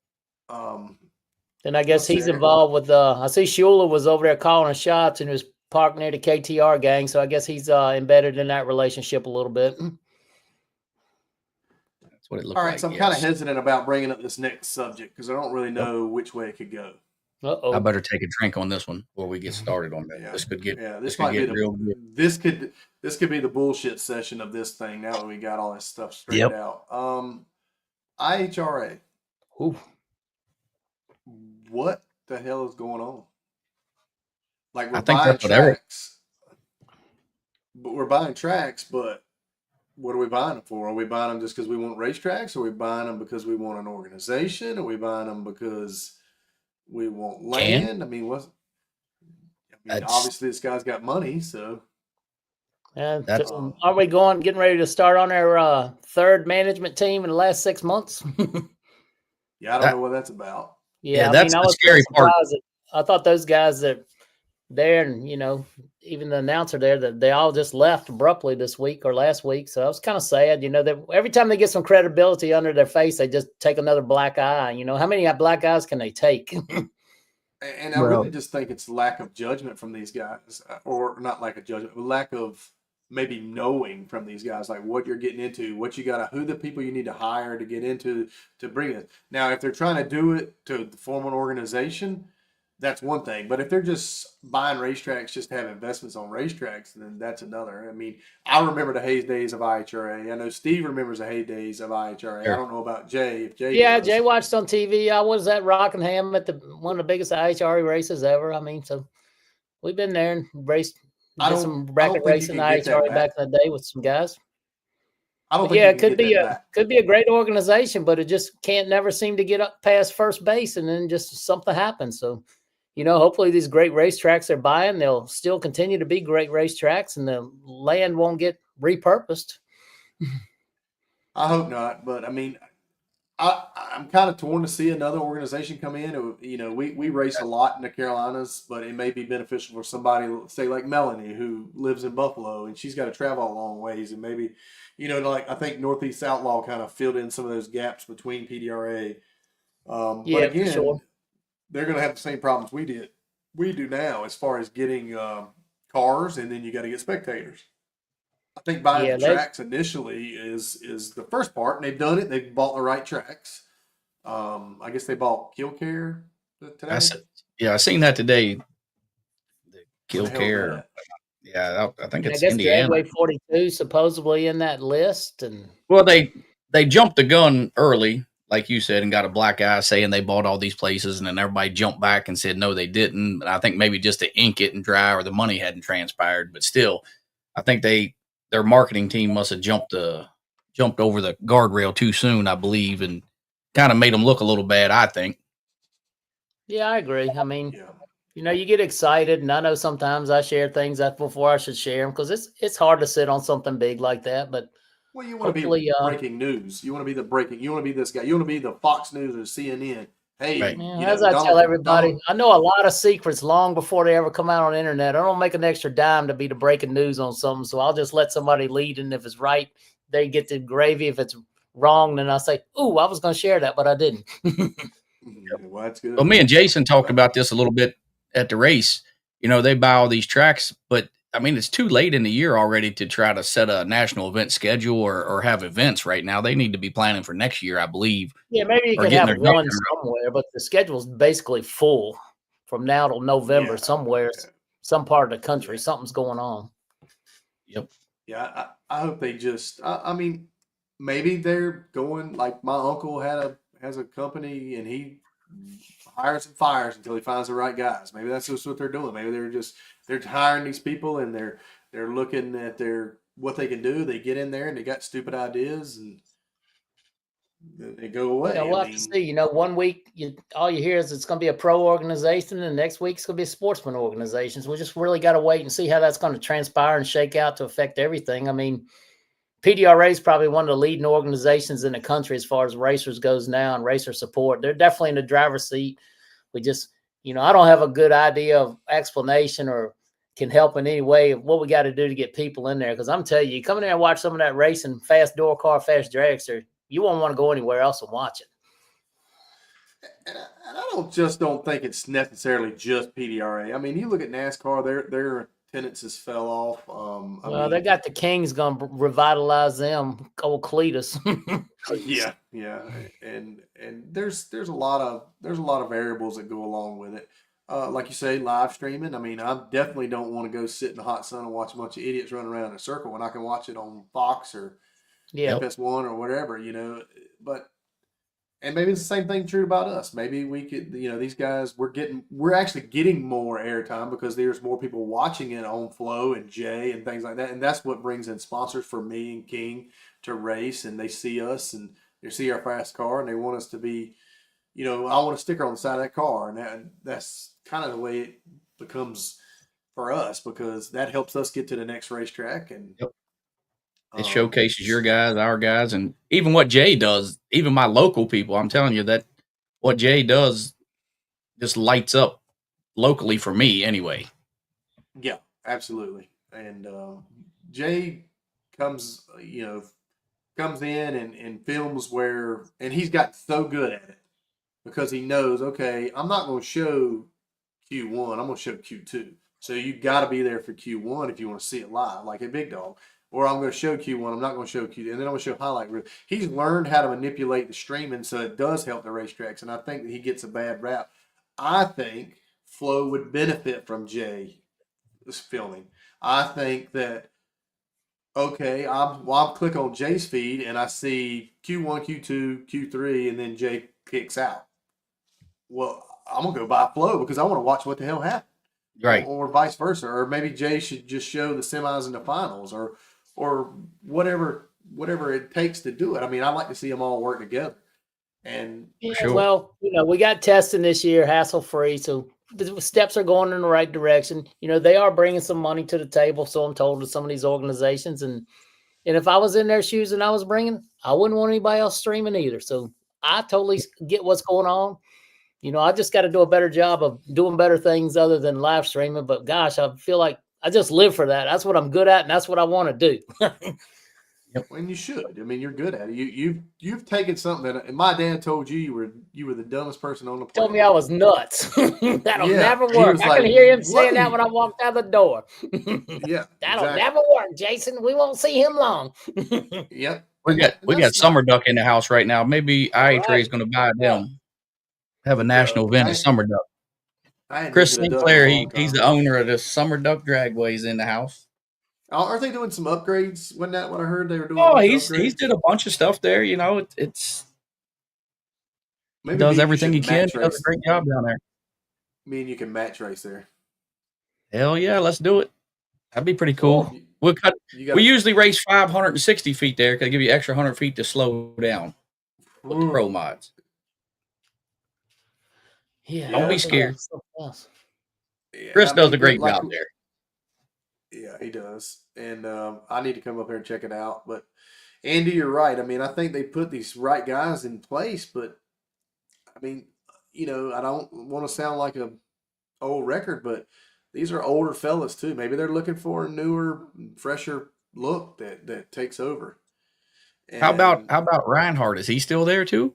And I guess he's involved with I see Schuler was over there calling shots and was parked near the KTR gang, so I guess he's embedded in that relationship a little bit. That's what it looks like. All right, so I'm kind of hesitant about bringing up this next subject because I don't really know which way it could go. I better take a drink on this one before we get started on that. Yeah. This could get this might get real good. This could be the bullshit session of this thing now that we got all this stuff straightened out. IHRA. Ooh. What the hell is going on? Like we're I think buying that's tracks, but we're buying tracks, but what are we buying them for? Are we buying them just because we want racetracks? Are we buying them because we want an organization? Are we buying them because we want land? Obviously this guy's got money, so. And are we getting ready to start on our third management team in the last 6 months? Yeah, I don't know what that's about. Yeah, that's the scary part. I thought those guys that there, and even the announcer there, that they all just left abruptly this week or last week. So I was kind of sad, that every time they get some credibility under their face, they just take another black eye. How many black eyes can they take? And I really just think it's lack of judgment from these guys, or not lack of judgment, but lack of maybe knowing from these guys, like what you're getting into, who the people you need to hire to get into to bring it. Now, if they're trying to do it to form an organization, that's one thing. But if they're just buying racetracks just to have investments on racetracks, then that's another. I mean, I remember the heydays of IHRA. I know Steve remembers the heydays of IHRA. Sure. I don't know about Jay. If Jay does. Jay watched on TV. I was at Rockingham at one of the biggest IHRA races ever. I mean, so we've been there and raced. Did some bracket racing IHRA back in the day with some guys. It could be a great organization, but it just can't never seem to get up past first base, and then just something happens. So, hopefully these great racetracks they're buying, they'll still continue to be great racetracks, and the land won't get repurposed. I hope not, but I mean, I'm kind of torn to see another organization come in. We race a lot in the Carolinas, but it may be beneficial for somebody, say like Melanie, who lives in Buffalo, and she's got to travel a long ways. And maybe, I think Northeast Outlaw kind of filled in some of those gaps between PDRA. But again, sure, they're going to have the same problems we do now as far as getting cars, and then you got to get spectators. I think buying the tracks initially is the first part, and they've done it. They've bought the right tracks. I guess they bought Killcare today. I seen that today. The Killcare. Yeah, I think it's Indiana. Dragway 42 supposedly in that list, and they jumped the gun early, like you said, and got a black eye saying they bought all these places, and then everybody jumped back and said no, they didn't. But I think maybe just to ink it and dry, or the money hadn't transpired. But still, I think their marketing team must have jumped over the guardrail too soon, I believe, and kind of made them look a little bad, I think. Yeah, I agree. I mean, you get excited, and I know sometimes I share things before I should share them because it's hard to sit on something big like that. But you want to be breaking news. You want to be you want to be this guy. You want to be the Fox News or CNN. Hey, right. As I tell everybody, I know a lot of secrets long before they ever come out on the internet. I don't make an extra dime to be the breaking news on something, so I'll just let somebody lead, and if it's right, they get the gravy. If it's wrong, then I say, "Ooh, I was going to share that, but I didn't." Well, that's good. Well, me and Jason talked about this a little bit at the race. They buy all these tracks, but I mean, it's too late in the year already to try to set a national event schedule or have events right now. They need to be planning for next year, I believe. Yeah, maybe you can have one somewhere, but the schedule's basically full from now till November somewhere, some part of the country. Something's going on. Yep. Yeah, I hope they just. I mean, maybe they're going like my uncle had has a company and he hires and fires until he finds the right guys. Maybe that's just what they're doing. Maybe they're hiring these people and they're looking at their what they can do. They get in there and they got stupid ideas and they go Yeah, away. I we'll have to mean, see. You know, one week all you hear is it's going to be a pro organization, and the next week it's going to be a sportsman organization. So we just really got to wait and see how that's going to transpire and shake out to affect everything. I mean, PDRA is probably one of the leading organizations in the country as far as racers goes now and racer support. They're definitely in the driver's seat. We just, I don't have a good idea of explanation or can help in any way of what we got to do to get people in there. Because I'm telling you, come in there and watch some of that racing, fast door car, fast dragster, you won't want to go anywhere else and watch it. and I don't think it's necessarily just PDRA. I mean, you look at NASCAR, their attendances fell off. Well, they got the Kings going to revitalize them, old Cletus. yeah, and there's a lot of variables that go along with it. Like you say, live streaming. I mean, I definitely don't want to go sit in the hot sun and watch a bunch of idiots run around in a circle when I can watch it on Fox or Yeah. FS1 or whatever, But and maybe it's the same thing true about us. Maybe we could, these guys we're actually getting more airtime because there's more people watching it on Flow and Jay and things like that, and that's what brings in sponsors for me and King to race, and they see us and they see our fast car and they want us to be, I want a sticker on the side of that car, and that's kind of the way it becomes for us because that helps us get to the next racetrack and. Yep. It showcases your guys, our guys, and even what Jay does, even my local people. I'm telling you that what Jay does just lights up locally for me anyway. Yeah, absolutely. And Jay comes, comes in and films and he's got so good at it because he knows, okay, I'm not going to show Q1, I'm going to show Q2. So you got to be there for Q1 if you want to see it live, like a Big Dog. Or I'm going to show Q1, I'm not going to show Q2, and then I'm going to show highlight reel. He's learned how to manipulate the streaming so it does help the racetracks, and I think that he gets a bad rap. I think Flo would benefit from Jay filming. I think that I'll click on Jay's feed and I see Q1, Q2, Q3, and then Jay kicks out. Well, I'm gonna go buy Flow because I want to watch what the hell happened, Right. or vice versa, or maybe Jay should just show the semis and the finals, or whatever it takes to do it. I mean, I like to see them all work together. And Yeah, sure. well, we got testing this year, hassle free, so the steps are going in the right direction. They are bringing some money to the table, so I'm told, to some of these organizations, and if I was in their shoes and I was bringing, I wouldn't want anybody else streaming either. So I totally get what's going on. I just got to do a better job of doing better things other than live streaming. But gosh, I feel like I just live for that. That's what I'm good at, and that's what I want to do. When you should. I mean, you're good at it. You've taken something that, and my dad told you were the dumbest person on the planet. Told me I was nuts. That'll never he work. was I like, can hear him saying "What that are when I walked out the door. Yeah, That'll exactly. never work, Jason. We won't see him long. Yep. We got Summer Duck in the house right now. Maybe IA Trey is going to buy them. Have a national event of Summer Duck. Chris Sinclair, he's the owner of the Summer Duck Dragways in the house. Aren't they doing some upgrades? Wasn't that what I heard they were doing? Oh, he's did a bunch of stuff there. It's he does everything he can. He does a great job down there. Me and you can match race there. Hell yeah, let's do it. That'd be pretty cool. We usually race 560 feet there because they give you extra 100 feet to slow down with the pro mods. Yeah, don't be scared. Yeah, Chris does a great job there. Yeah, he does. And I need to come up here and check it out. But Andy, you're right. I mean, I think they put these right guys in place, but I mean, I don't want to sound like a old record, but these are older fellas too. Maybe they're looking for a newer, fresher look that takes over. And how about Reinhardt? Is he still there too?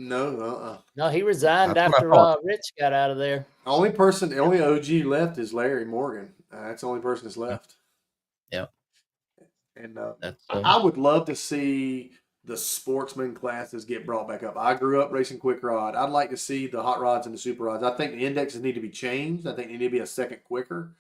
No, No, he resigned after Rich got out of there. The only OG left is Larry Morgan. That's the only person that's left. Yeah. And I would love to see the sportsman classes get brought back up. I grew up racing quick rod. I'd like to see the hot rods and the super rods. I think the indexes need to be changed. I think they need to be a second quicker.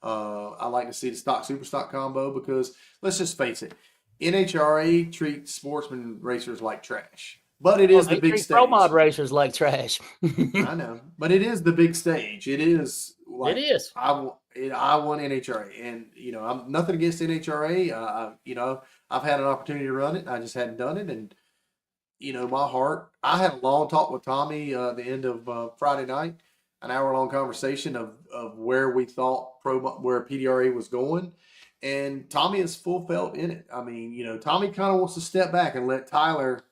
I like to see the stock super stock combo because let's just face it, NHRA treats sportsman racers like trash. But it is the big stage. Pro mod racers like trash. I know, but it is the big stage. It is. Like, it is. I won NHRA, and I'm nothing against NHRA. I've had an opportunity to run it. I just hadn't done it, and my heart. I had a long talk with Tommy the end of Friday night, an hour-long conversation of where we thought where PDRA was going, and Tommy is full felt in it. I mean, Tommy kind of wants to step back and let Tyler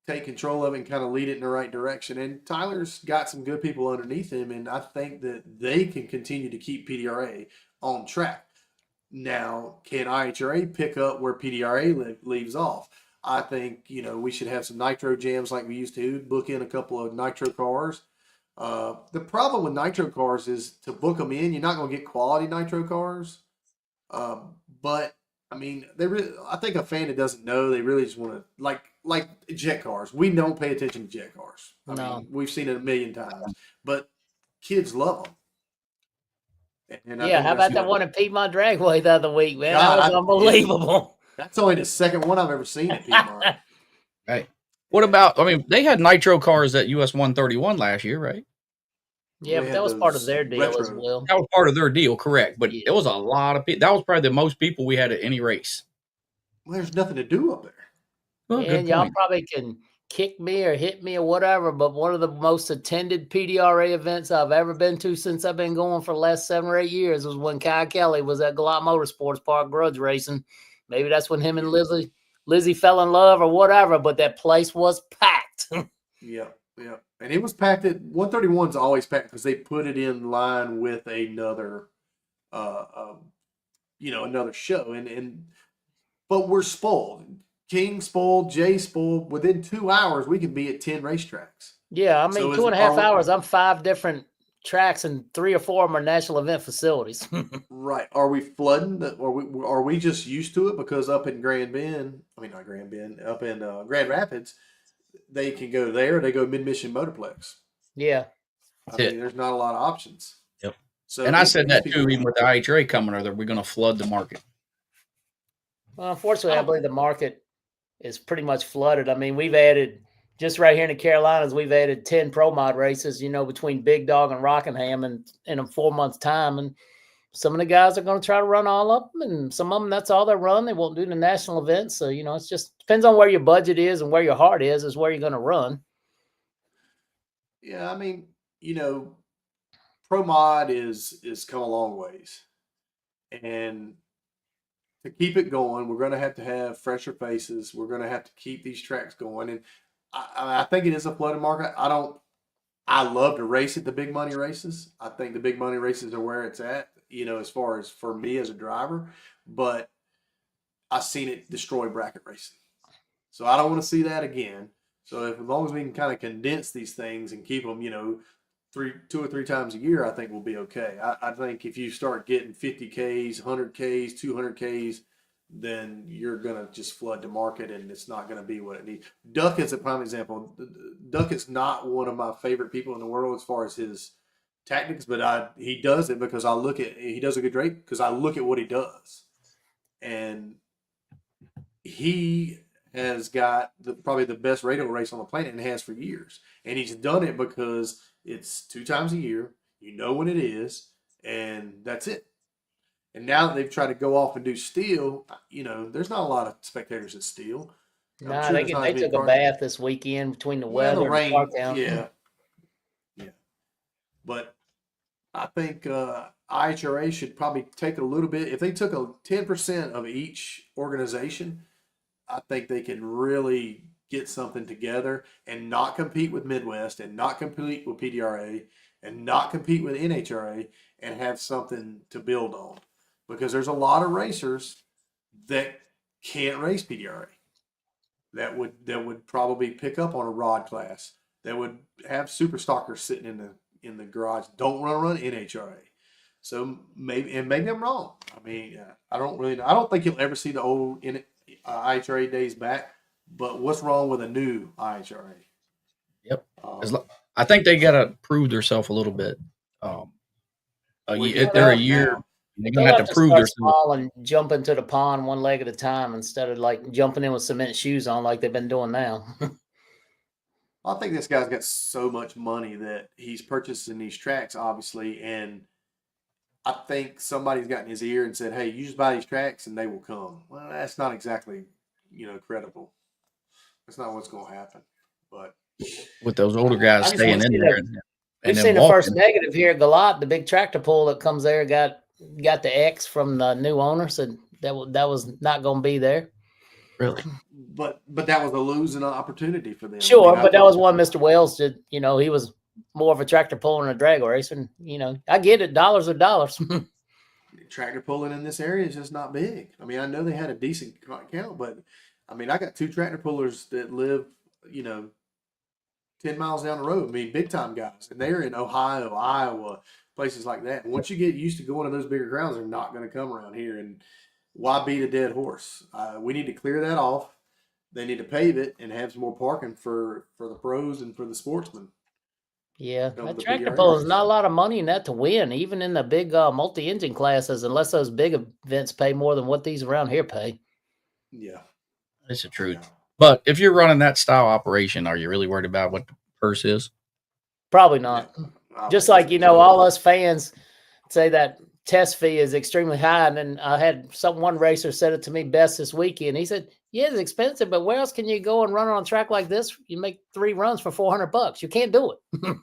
take control of it and kind of lead it in the right direction. And Tyler's got some good people underneath him, and I think that they can continue to keep PDRA on track. Now, can IHRA pick up where PDRA leaves off? I think, we should have some nitro jams like we used to, book in a couple of nitro cars. The problem with nitro cars is to book them in, you're not going to get quality nitro cars. But I mean, I think a fan that doesn't know, they really just want to like jet cars. We don't pay attention to jet cars. I mean, we've seen it a million times, but kids love them. And yeah, how about that one at Piedmont Dragway the other week, man? God, that was unbelievable. That's only the second one I've ever seen at Piedmont. Right. What about? I mean, they had nitro cars at US 131 last year, right? Yeah, but that was part of their deal as well. That was part of their deal, correct? But it was a lot of people. That was probably the most people we had at any race. Well, there's nothing to do up there. Well, and y'all probably can kick me or hit me or whatever, but one of the most attended PDRA events I've ever been to since I've been going for the last 7 or 8 years was when Kyle Kelly was at Galot Motorsports Park grudge racing. Maybe that's when him and Lizzie fell in love or whatever, but that place was packed. Yeah. And it was packed at 131's always packed because they put it in line with another another show. But we're spoiled. King spoiled, Jay spoiled. Within 2 hours, we can be at 10 racetracks. Yeah, I mean, 2.5 hours. I'm 5 different tracks, and 3 or 4 of them are national event facilities. Right. Are we flooding? Are we just used to it because up in up in Grand Rapids, they can go there. They go Mid-Mission Motorplex. Yeah. I mean, there's not a lot of options. Yep. So, and I said that too, even with the IHRA coming, are we going to flood the market? Well, unfortunately, I believe the market is pretty much flooded. I mean, we've added, just right here in the Carolinas, we've added 10 pro mod races, between Big Dog and Rockingham in a 4 months time. And some of the guys are going to try to run all of them, and some of them, that's all they run. They won't do the national events. So, it's just depends on where your budget is and where your heart is where you're going to run. Yeah, I mean, pro mod is come a long ways. And to keep it going, we're going to have fresher faces. We're going to have to keep these tracks going. And I think it is a flooded market. I love to race at the big money races. I think the big money races are where it's at, as far as for me as a driver. But I've seen it destroy bracket racing. So I don't want to see that again. So as long as we can kind of condense these things and keep them, 2 or 3 times a year, I think we'll be okay. I think if you start getting 50 Ks, 100 Ks, 200 Ks, then you're going to just flood the market and it's not going to be what it needs. Duck is a prime example. Duck is not one of my favorite people in the world as far as his tactics, but he does it because he does a good rate because I look at what he does. And he has got probably the best radio race on the planet and has for years. And he's done it because it's 2 times a year. You know when it is, and that's it. And now that they've tried to go off and do steel, there's not a lot of spectators at steel. No, they took a bath this weekend between the weather and rain. Parktown. Yeah. But I think IHRA should probably take a little bit. If they took 10% of each organization, I think they can really get something together and not compete with Midwest and not compete with PDRA and not compete with NHRA and have something to build on. Because there's a lot of racers that can't race PDRA that would probably pick up on a rod class, that would have super stockers sitting in the garage, don't run NHRA. So maybe I'm wrong. I mean, I don't think you'll ever see the old IHRA days back. But what's wrong with a new IHRA? Yep. I think they got to prove themselves a little bit. They're a year. You're They'll gonna have have to to prove start yourself. small and jump into the pond one leg at a time instead of like jumping in with cement shoes on like they've been doing now. I think this guy's got so much money that he's purchasing these tracks, obviously, and I think somebody's got in his ear and said, "Hey, you just buy these tracks and they will come." Well, that's not exactly, credible. That's not what's going to happen. But With those older guys I just staying want in to there We've and then seen the first walking. negative here. Galat, the big tractor pull that comes there, got the X from the new owner, said that was not going to be there. Really? but that was a losing opportunity for them. Sure, I mean, but that was one Mr. Wells did. You know, he was more of a tractor puller and a drag racer. And, you know, I get it. Dollars are dollars. tractor pulling in this area is just not big. I mean, I know they had a decent count, but I mean, I got two tractor pullers that live, 10 miles down the road. I mean, big time guys, and they're in Ohio, Iowa, places like that. And once you get used to going to those bigger grounds, they're not going to come around here. And why beat a dead horse? We need to clear that off. They need to pave it and have some more parking for the pros and for the sportsmen. Yeah, Over that the tractor PDR pull is areas. not a lot of money in that to win, even in the big multi-engine classes, unless those big events pay more than what these around here pay. Yeah, It's the truth. yeah. But if you're running that style operation, are you really worried about what the purse is? Probably not. I Just don't like, think you so. know, all us fans say that test fee is extremely high. And then I had one racer said it to me best this weekend. He said, yeah, it's expensive, but where else can you go and run on a track like this? You make 3 runs for $400. You can't do it.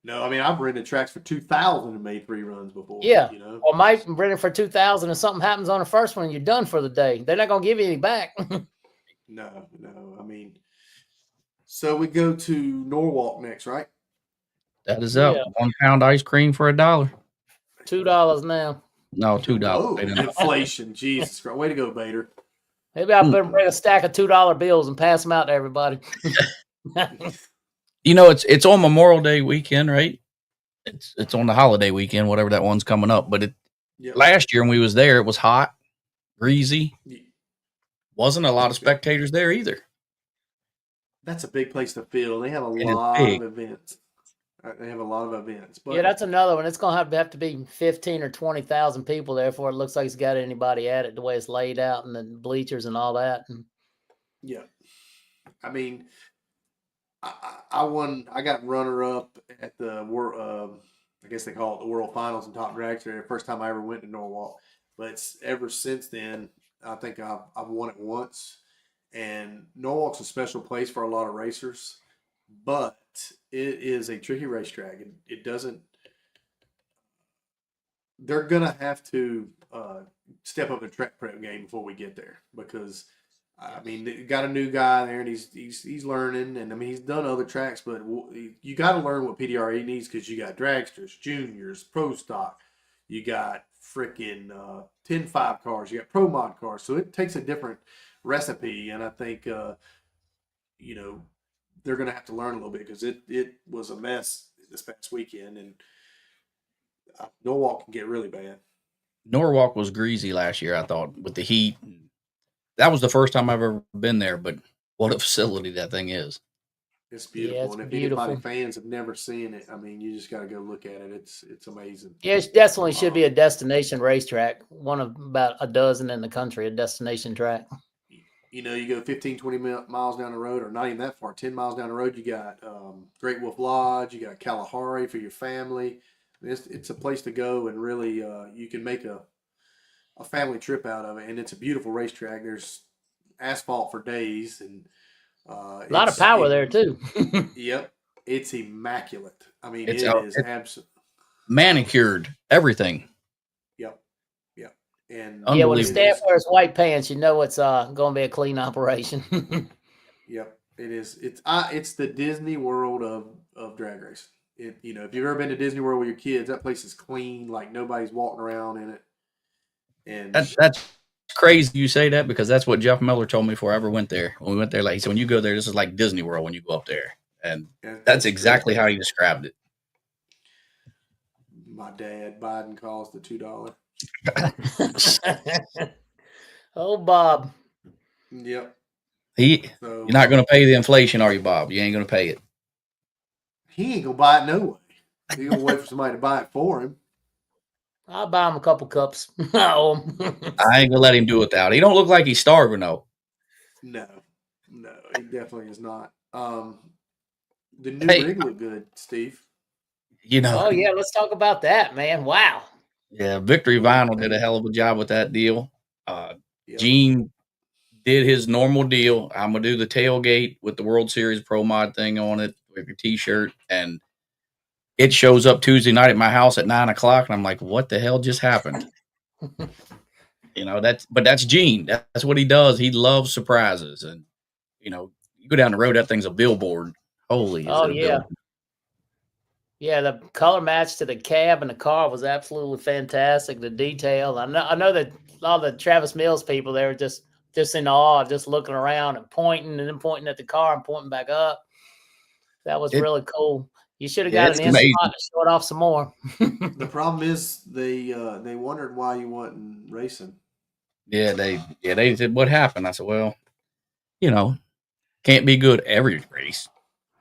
No, I mean, I've rented tracks for 2,000 and made 3 runs before. Yeah. You know, Or might rent it for 2,000 and something happens on the first one, you're done for the day. They're not going to give you any back. no. I mean, so we go to Norwalk next, right? That is Yeah. up. 1 pound ice cream for $1. $2 now. No, $2. Whoa, They didn't- inflation. Jesus Christ. Way to go, Bader. Maybe I better bring a stack of $2 bills and pass them out to everybody. You know, it's on Memorial Day weekend, right? It's on the holiday weekend, whatever that one's coming up. But Yep. last year when we was there, it was hot, greasy. Ye- Wasn't a lot of spectators there either. That's a big place to fill. They have a It is lot big. of events. They have a lot of events. But Yeah, that's another one. It's going to have to be 15 or 20,000 people there before it looks like it's got anybody at it, the way it's laid out and the bleachers and all that. And yeah, I mean, I won. I got runner up at the world. I guess they call it the World Finals in Top Drag Racer. The first time I ever went to Norwalk, but ever since then, I think I've won it once. And Norwalk's a special place for a lot of racers, but it is a tricky racetrack. It doesn't. They're gonna have to step up their track prep game before we get there because I mean they got a new guy there and he's learning and I mean he's done other tracks but you got to learn what PDRA needs because you got dragsters, juniors, pro stock, you got freaking 10.5 cars, you got pro mod cars, so it takes a different recipe and I think they're gonna have to learn a little bit because it was a mess this past weekend and Norwalk can get really bad. Norwalk was greasy last year, I thought, with the heat. That was the first time I've ever been there, but what a facility that thing is. It's beautiful. Yeah, it's and if beautiful. anybody fans have never seen it, I mean, you just got to go look at it. It's amazing. yeah, it definitely should be a destination racetrack. One of about a dozen in the country, a destination track. You go 15, 20 miles down the road, or not even that far, 10 miles down the road, you got Great Wolf Lodge, you got Kalahari for your family. It's a place to go and really you can make a family trip out of it. And it's a beautiful racetrack. There's asphalt for days and A lot of power there too. Yep. It's immaculate. I mean, It's it's absolutely manicured, everything. Yep. Yep. And Yeah, when the Unbelievable. staff wears white pants, you know it's going to be a clean operation. Yep, it is. It's the Disney World of drag racing. If you've ever been to Disney World with your kids, that place is clean, like nobody's walking around in it. And That's crazy you say that because that's what Jeff Miller told me before I ever went there. When we went there, like he said, when you go there, this is like Disney World when you go up there. And that's exactly how he described it. my dad, Biden calls the $2. Oh, Bob. Yep. So So you're not going to pay the inflation, are you, Bob? You ain't going to pay it. he ain't gonna buy it no way. He's gonna wait for somebody to buy it for him. I'll buy him a couple cups. Oh. I ain't gonna let him do it without. He don't look like he's starving though. No, he definitely is not. The new Hey, rig looked good, Steve. you know, Oh yeah, let's talk about that, man. Wow. yeah, Victory Vinyl did a hell of a job with that deal. Yep. Gene did his normal deal. I'm gonna do the tailgate with the World Series Pro Mod thing on it with your T-shirt, and it shows up Tuesday night at my house at 9 o'clock, and I'm like, "What the hell just happened?" That's Gene. That's what he does. He loves surprises, and you go down the road, that thing's a billboard. Holy, is Oh it a yeah. billboard? Yeah, the color match to the cab and the car was absolutely fantastic. The detail. I know that all the Travis Mills people, they were just in awe, just looking around and pointing, and then pointing at the car and pointing back up. That was It, really cool. You should have yeah, got it's an in amazing. spot to show it off some more. The problem is they wondered why you wasn't racing. They said, "What happened?" I said, "Well, you know, can't be good every race."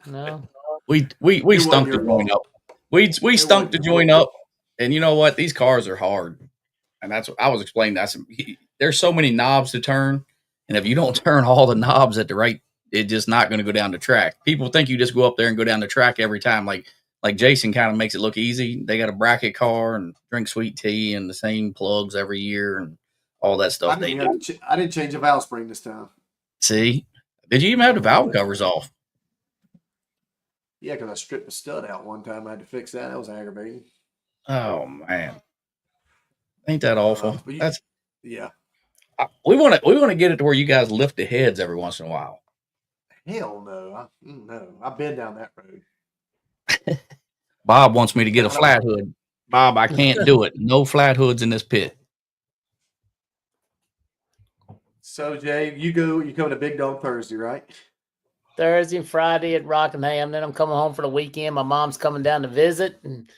No. We It wasn't stunk the your joint fault. up. We It stunk wasn't the your joint fault. up, and you know what? These cars are hard, and that's what I was explaining. There's so many knobs to turn, and if you don't turn all the knobs at the right, it's just not going to go down the track. People think you just go up there and go down the track every time, like Jason kind of makes it look easy. They got a bracket car and drink sweet tea and the same plugs every year and all that stuff they do. I didn't change a valve spring this time. See, did you even have the valve covers off? Yeah, because I stripped the stud out one time. I had to fix that. That was aggravating. Oh man, ain't that awful? That's Yeah. we want to get it to where you guys lift the heads every once in a while. Hell no. No. I've been down that road. Bob wants me to get a flat hood. Bob, I can't do it. No flat hoods in this pit. So Jay, you coming to Big Dog Thursday, right? Thursday and Friday at Rockingham. Then I'm coming home for the weekend. My mom's coming down to visit, and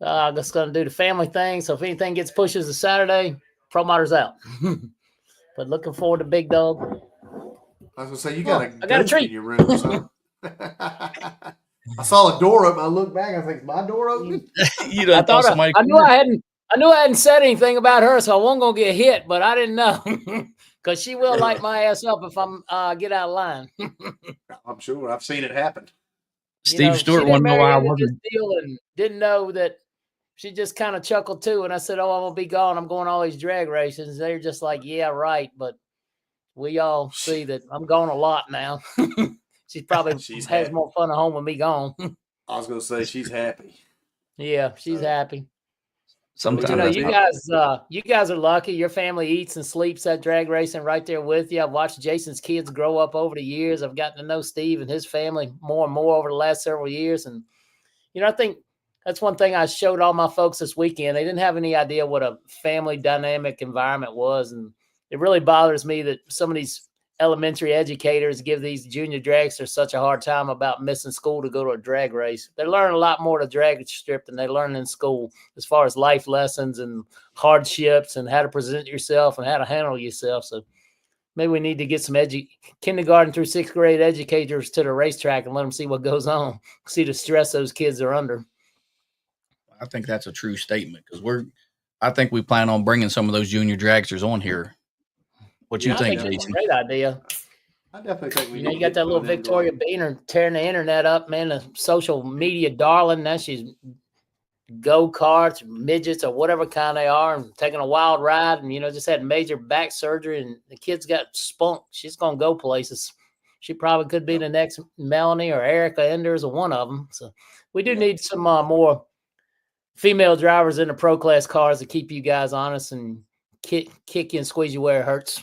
I'm just going to do the family thing. So if anything gets pushed to Saturday, Promoder's out. But looking forward to Big Dog. I was gonna say you got a I got a ghost treat in your room or something. I saw a door open. I looked back. I think, is my door open? You done thought somebody. I knew I hadn't said anything about her, so I wasn't gonna get hit. But I didn't know because she will light my ass up if I'm get out of line. I'm sure. I've seen it happen. Steve Stewart she wanted didn't to know why marry I into this wasn't. deal and didn't know that. She just kind of chuckled too, and I said, "Oh, I'm gonna be gone. I'm going to all these drag races." They're just like, "Yeah, right," but we all see that I'm gone a lot now. She probably has happy. more fun at home with me gone. I was gonna say she's happy. Yeah, she's happy. Sometimes But you guys are lucky. Your family eats and sleeps at drag racing right there with you. I've watched Jason's kids grow up over the years. I've gotten to know Steve and his family more and more over the last several years. And, I think that's one thing I showed all my folks this weekend. They didn't have any idea what a family dynamic environment was. And it really bothers me that some of these elementary educators give these junior dragsters such a hard time about missing school to go to a drag race. They learn a lot more to drag strip than they learn in school as far as life lessons and hardships and how to present yourself and how to handle yourself. So maybe we need to get some kindergarten through sixth grade educators to the racetrack and let them see what goes on, see the stress those kids are under. I think that's a true statement because I think we plan on bringing some of those junior dragsters on here. What you think, Jason? Jason? Great idea. I definitely think we. You got that little Victoria Beaner tearing the internet up, man. A social media darling. Now she's go-karts, midgets, or whatever kind they are, and taking a wild ride, and just had major back surgery, and the kid's got spunk. She's gonna go places. She probably could be the next Melanie or Erica Enders or one of them. So we do need some more female drivers in the pro class cars to keep you guys honest and kick you and squeeze you where it hurts.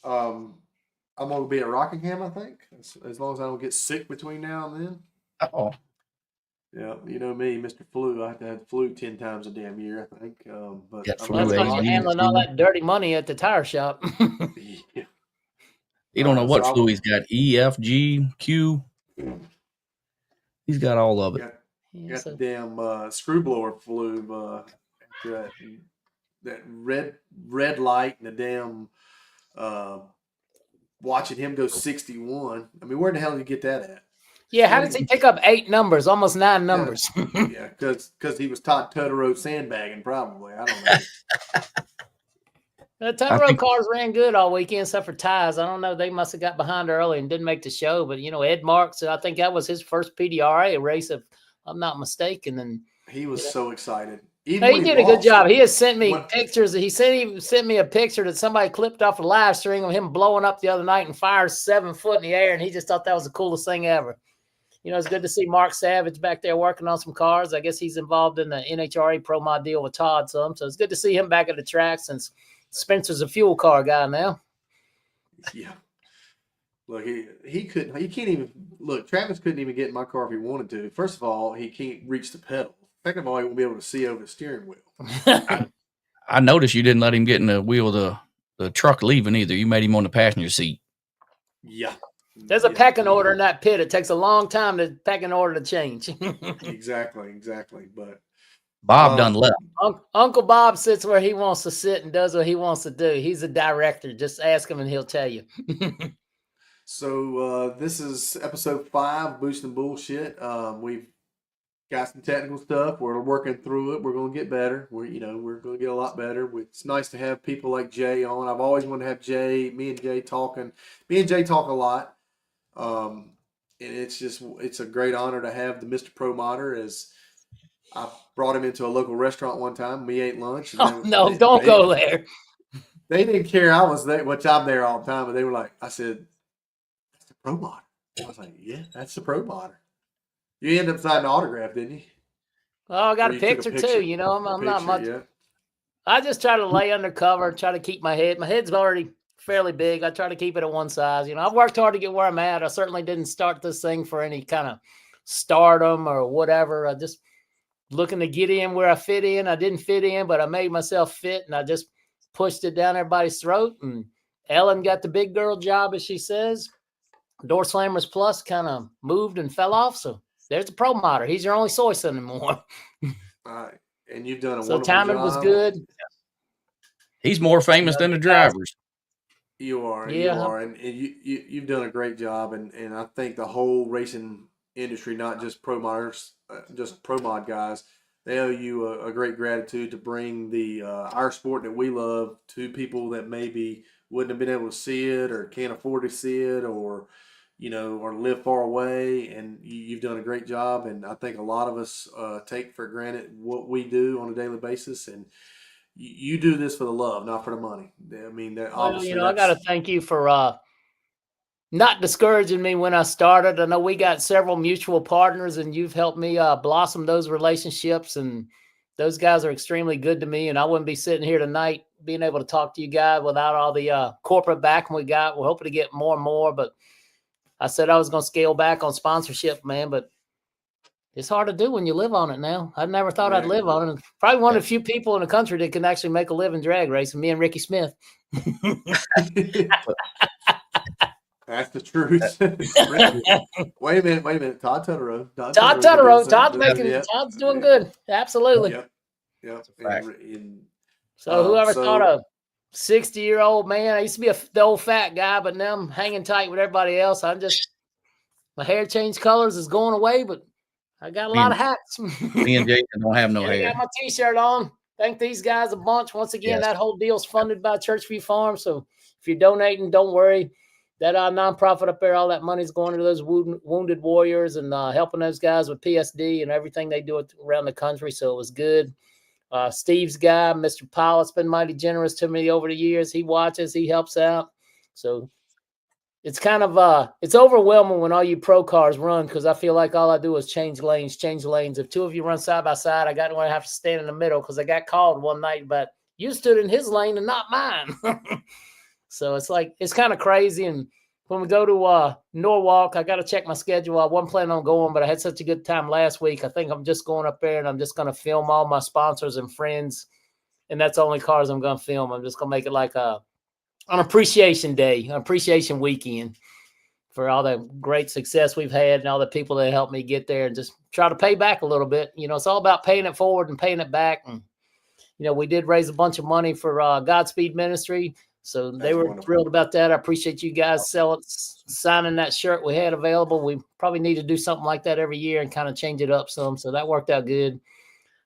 I'm gonna be at Rockingham, I think, as long as I don't get sick between now and then. Oh, yeah, you know me, Mr. Flu. I have to have flu 10 times a damn year, I think. But that's handling all that dirty money at the tire shop. Yeah. You don't know what flu he's got. E, F, G, Q. He's got all of it. Got the damn screw blower flu. That red light and the damn watching him go 61. I mean, where in the hell did you get that at? Yeah, how does he pick up 8 numbers, almost 9 numbers? Yeah, because he was taught Totoro sandbagging, probably. I don't know. The Totoro cars ran good all weekend, except for Ties. I don't know. They must have got behind early and didn't make the show. But, Ed Marks, I think that was his first PDRA race, if I'm not mistaken. And he was so excited. He did a good job. He has sent me pictures. He sent me a picture that somebody clipped off a live stream of him blowing up the other night and fires 7 foot in the air. And he just thought that was the coolest thing ever. It's good to see Mark Savage back there working on some cars. I guess he's involved in the NHRA Pro Mod deal with Todd some. So it's good to see him back at the track since Spencer's a fuel car guy now. Yeah. Look, he couldn't. He can't even look. Travis couldn't even get in my car if he wanted to. First of all, he can't reach the pedal. Second of all, he won't be able to see over the steering wheel. I noticed you didn't let him get in the wheel of the truck leaving either. You made him on the passenger seat. Yeah. There's a pecking order in that pit. It takes a long time to pecking order to change. Exactly. But Bob done left. Uncle Bob sits where he wants to sit and does what he wants to do. He's a director. Just ask him and he'll tell you. So this is episode 5, Boosting Bullshit. We've got some technical stuff. We're working through it. We're going to get better. We're going to get a lot better. It's nice to have people like Jay on. I've always wanted to have Jay, me and Jay talking. Me and Jay talk a lot. And it's a great honor to have the Mr. Promoder. As I brought him into a local restaurant one time. We ate lunch. And don't go there. They didn't care I was there, which I'm there all the time, but they were like, I said, that's the Promoder. I was like, yeah, that's the Promoder. You ended up signing an autograph, didn't you? Oh, I got a picture too. I'm not much. Yeah. I just try to lay under cover, try to keep my head. My head's already fairly big. I try to keep it at one size. I've worked hard to get where I'm at. I certainly didn't start this thing for any kind of stardom or whatever. I just looking to get in where I fit in. I didn't fit in, but I made myself fit, and I just pushed it down everybody's throat. And Ellen got the big girl job, as she says. Door Slammers Plus kind of moved and fell off, so there's the Promoder. He's your only source anymore. And you've done a so wonderful timing job. was good. He's more famous than the drivers. You are, and you've done a great job, and I think the whole racing industry, not just pro modders, just pro mod guys, they owe you a great gratitude to bring the our sport that we love to people that maybe wouldn't have been able to see it or can't afford to see it or live far away. And you've done a great job, and I think a lot of us take for granted what we do on a daily basis, and you do this for the love, not for the money. I mean, obviously, I got to thank you for not discouraging me when I started. I know we got several mutual partners, and you've helped me blossom those relationships. And those guys are extremely good to me. And I wouldn't be sitting here tonight being able to talk to you guys without all the corporate backing we got. We're hoping to get more and more. But I said I was going to scale back on sponsorship, man. But it's hard to do when you live on it now. I never thought I'd live on it. Probably one of the few people in the country that can actually make a living drag racing, me and Ricky Smith. That's the truth. Wait a minute. Todd Totoro. Todd's doing good. Absolutely. Yep. So whoever thought a 60-year-old man, I used to be the old fat guy, but now I'm hanging tight with everybody else. My hair changed colors is going away, but I got a lot of hats. Me and Jason don't have no hair. I got my T-shirt on. Thank these guys a bunch. Once again, That whole deal's funded by Churchview Farm. So if you're donating, don't worry. That nonprofit up there, all that money's going to those wounded warriors and helping those guys with PSD and everything they do around the country. So it was good. Steve's guy, Mr. Pilot's been mighty generous to me over the years. He watches, he helps out. So it's kind of it's overwhelming when all you pro cars run, because I feel like all I do is change lanes. If 2 of you run side by side, I got to have to stand in the middle, because I got called one night, but you stood in his lane and not mine. So it's kind of crazy. And when we go to Norwalk, I got to check my schedule. I wasn't planning on going, but I had such a good time last week. I think I'm just going up there, and I'm just going to film all my sponsors and friends, and that's the only cars I'm going to film. I'm just going to make it like an appreciation day, an appreciation weekend for all the great success we've had and all the people that helped me get there, and just try to pay back a little bit. It's all about paying it forward and paying it back. And, we did raise a bunch of money for Godspeed Ministry. So they That's were wonderful. thrilled about that. I appreciate you guys signing that shirt we had available. We probably need to do something like that every year and kind of change it up some. So that worked out good.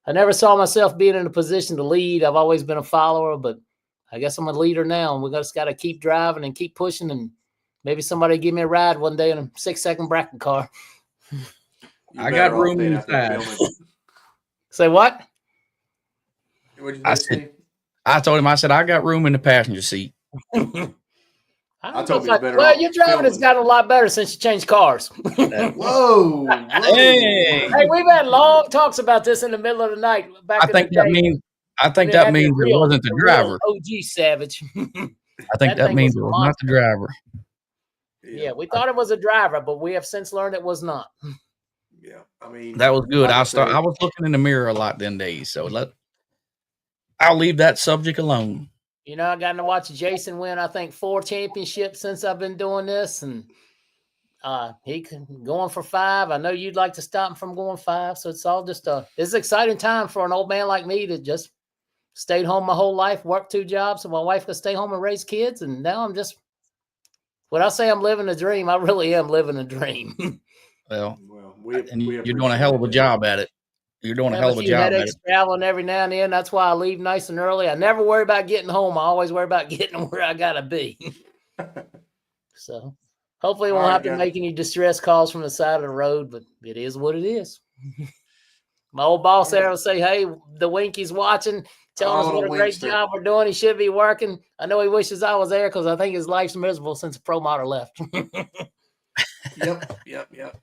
I never saw myself being in a position to lead. I've always been a follower, but I guess I'm a leader now, and we just got to keep driving and keep pushing, and maybe somebody give me a ride one day in a 6-second bracket car. I got room inside. Say what? What'd you say? I told him, I said, I got room in the passenger seat. I told him it's better. Well, your driving has gotten a lot better since you changed cars. Whoa. Hey, we've had long talks about this in the middle of the night. I think that means it wasn't the driver. OG Savage. I think that means it was not the driver. Yeah, we thought it was a driver, but we have since learned it was not. Yeah, I mean, that was good. I was looking in the mirror a lot them days, so I'll leave that subject alone. You know, I got to watch Jason win, I think, 4 championships since I've been doing this, and he going for 5. I know you'd like to stop him from going 5, so it's all just it's an exciting time for an old man like me that just stayed home my whole life, worked 2 jobs, so my wife could stay home and raise kids, and now I'm just, when I say I'm living a dream, I really am living a dream. Well, you're doing a hell of a job at it. You're doing a hell of a job at it. Traveling every now and then. That's why I leave nice and early. I never worry about getting home. I always worry about getting where I gotta be. So hopefully, we won't have to make any distress calls from the side of the road. But it is what it is. My old boss there will say, "Hey, the Winky's watching, telling us what a great job we're doing. He should be working. I know he wishes I was there because I think his life's miserable since the Promoder left." Yep.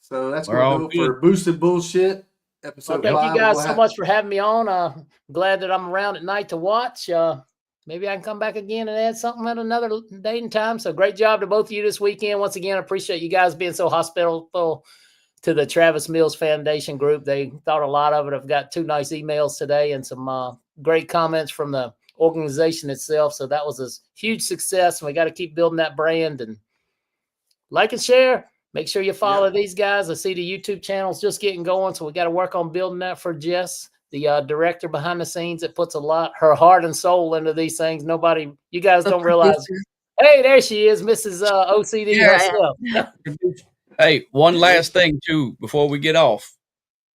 So that's going to do it for Boosted Bullshit. Episode thank you guys so much for having me on. Glad that I'm around at night to watch. Maybe I can come back again and add something at another date and time. So great job to both of you this weekend. Once again, I appreciate you guys being so hospitable to the Travis Mills Foundation group. They thought a lot of it. I've got 2 nice emails today and some great comments from the organization itself. So that was a huge success, and we got to keep building that brand and like and share. Make sure you follow these guys. I see the YouTube channel's just getting going, so we got to work on building that for Jess, the director behind the scenes that puts her heart and soul into these things. You guys don't realize. Hey, there she is, Mrs. OCD herself. Hey, one last thing, too, before we get off.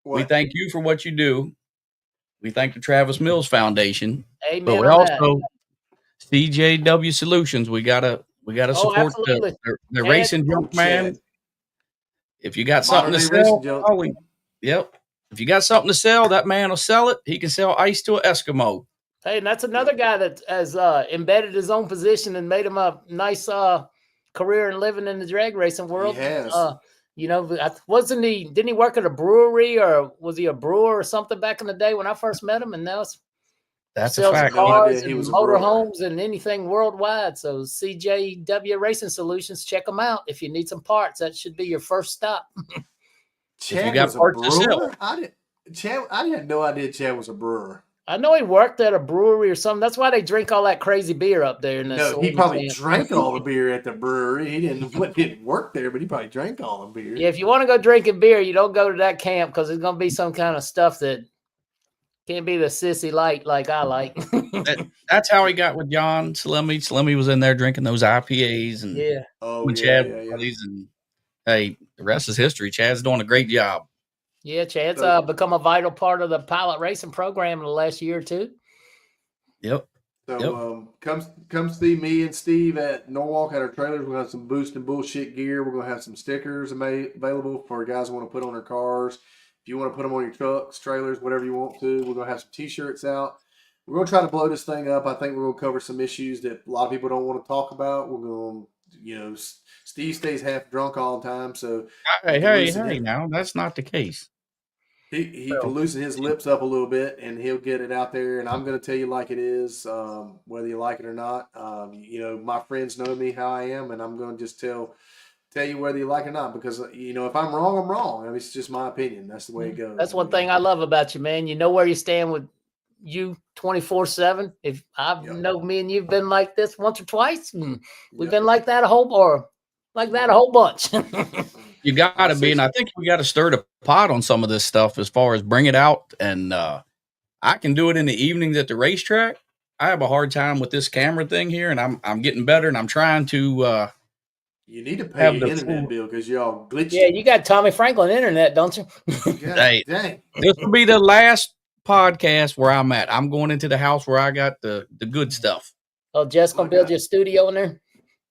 What? We thank you for what you do. We thank the Travis Mills Foundation. Amen. But we also, CJW Solutions, we gotta support the racing junk man. If you got something to sell, if you got something to sell, that man will sell it. He can sell ice to an Eskimo. Hey, and that's another guy that has embedded his own position and made him a nice career and living in the drag racing world. He has. Didn't he work at a brewery, or was he a brewer or something back in the day when I first met him? And now that's a fact. Cars and motorhomes and anything worldwide. So CJW Racing Solutions, check them out. If you need some parts, that should be your first stop. Chad was a brewer? I had no idea Chad was a brewer. I know he worked at a brewery or something. That's why they drink all that crazy beer up there. No, he probably drank all the beer at the brewery. He didn't work there, but he probably drank all the beer. Yeah, if you want to go drinking beer, you don't go to that camp because there's going to be some kind of stuff that can't be the sissy light like I like. That's how he got with John Slimmy. Slimmy was in there drinking those IPAs and Chad. And hey, the rest is history. Chad's doing a great job. Yeah, Chad's become a vital part of the pilot racing program in the last year or 2. Yep. So come see me and Steve at Norwalk at our trailers. We're going to have some Boost and Bullshit gear. We're going to have some stickers available for guys who want to put on their cars. If you want to put them on your trucks, trailers, whatever you want to, we're going to have some T-shirts out. We're going to try to blow this thing up. I think we're going to cover some issues that a lot of people don't want to talk about. We're going to, Steve stays half drunk all the time. So hey, now that's not the case. He can loosen his lips up a little bit, and he'll get it out there. And I'm going to tell you like it is, whether you like it or not. My friends know me how I am, and I'm going to just tell you whether you like it or not, because if I'm wrong, I'm wrong. I mean, it's just my opinion. That's the way it goes. That's one thing I love about you, man. You know where you stand with you 24/7. If know me and you've been like this once or twice, and we've been like that a whole bunch. You got to be, and I think we got to stir the pot on some of this stuff as far as bring it out. And I can do it in the evenings at the racetrack, I have a hard time with this camera thing here, and I'm getting better, and I'm trying to. You need to pay Have your the internet full- bill because y'all glitched. Yeah, you got Tommy Franklin internet, don't you? Hey. Dang. This will be the last podcast where I'm at. I'm going into the house where I got the good stuff. Oh, Jess gonna build you a studio in there.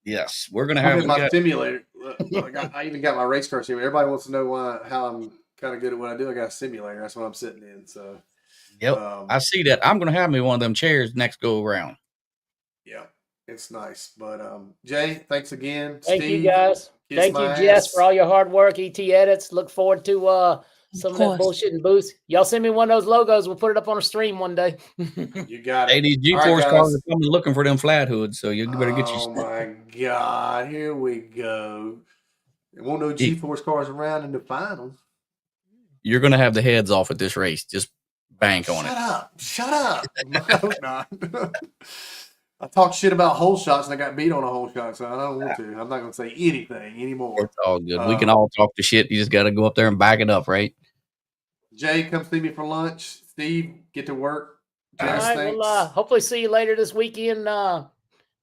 Yes, we're gonna I'm have in my simulator. Look, I even got my race car simulator. Everybody wants to know how I'm kind of good at what I do. I got a simulator. That's what I'm sitting in. So, Yep, I see that. I'm gonna have me one of them chairs next go around. Yeah, it's nice. But Jay, thanks again. Thank Steve, you guys. kiss Thank you, my Jess, ass. for all your hard work. ET Edits. Look forward to some of that course. bullshit and boost. Y'all send me one of those logos. We'll put it up on a stream one day. You got Hey, it. these All right, G-Force guys. cars are coming looking for them flat hoods, so you better get Oh your. my God! Here we go. There won't no G-Force cars around in the finals. You're gonna have the heads off at this race. Just bank on Shut it. up! Shut up! I hope not. I talked shit about hole shots and I got beat on a hole shot, so I don't want to. I'm not going to say anything anymore. It's all good. We can all talk the shit. You just got to go up there and back it up, right? Jay, come see me for lunch. Steve, get to work. Jess, All right, thanks. we'll hopefully see you later this weekend.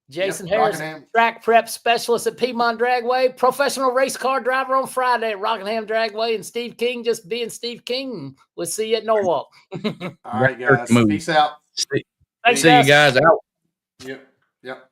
Jason Yep, Harris, Rockingham. track prep specialist at Piedmont Dragway, professional race car driver on Friday at Rockingham Dragway, and Steve King just being Steve King. We'll see you at Norwalk. All right, guys. Move. Peace out. See Thanks, you guys out. Yep.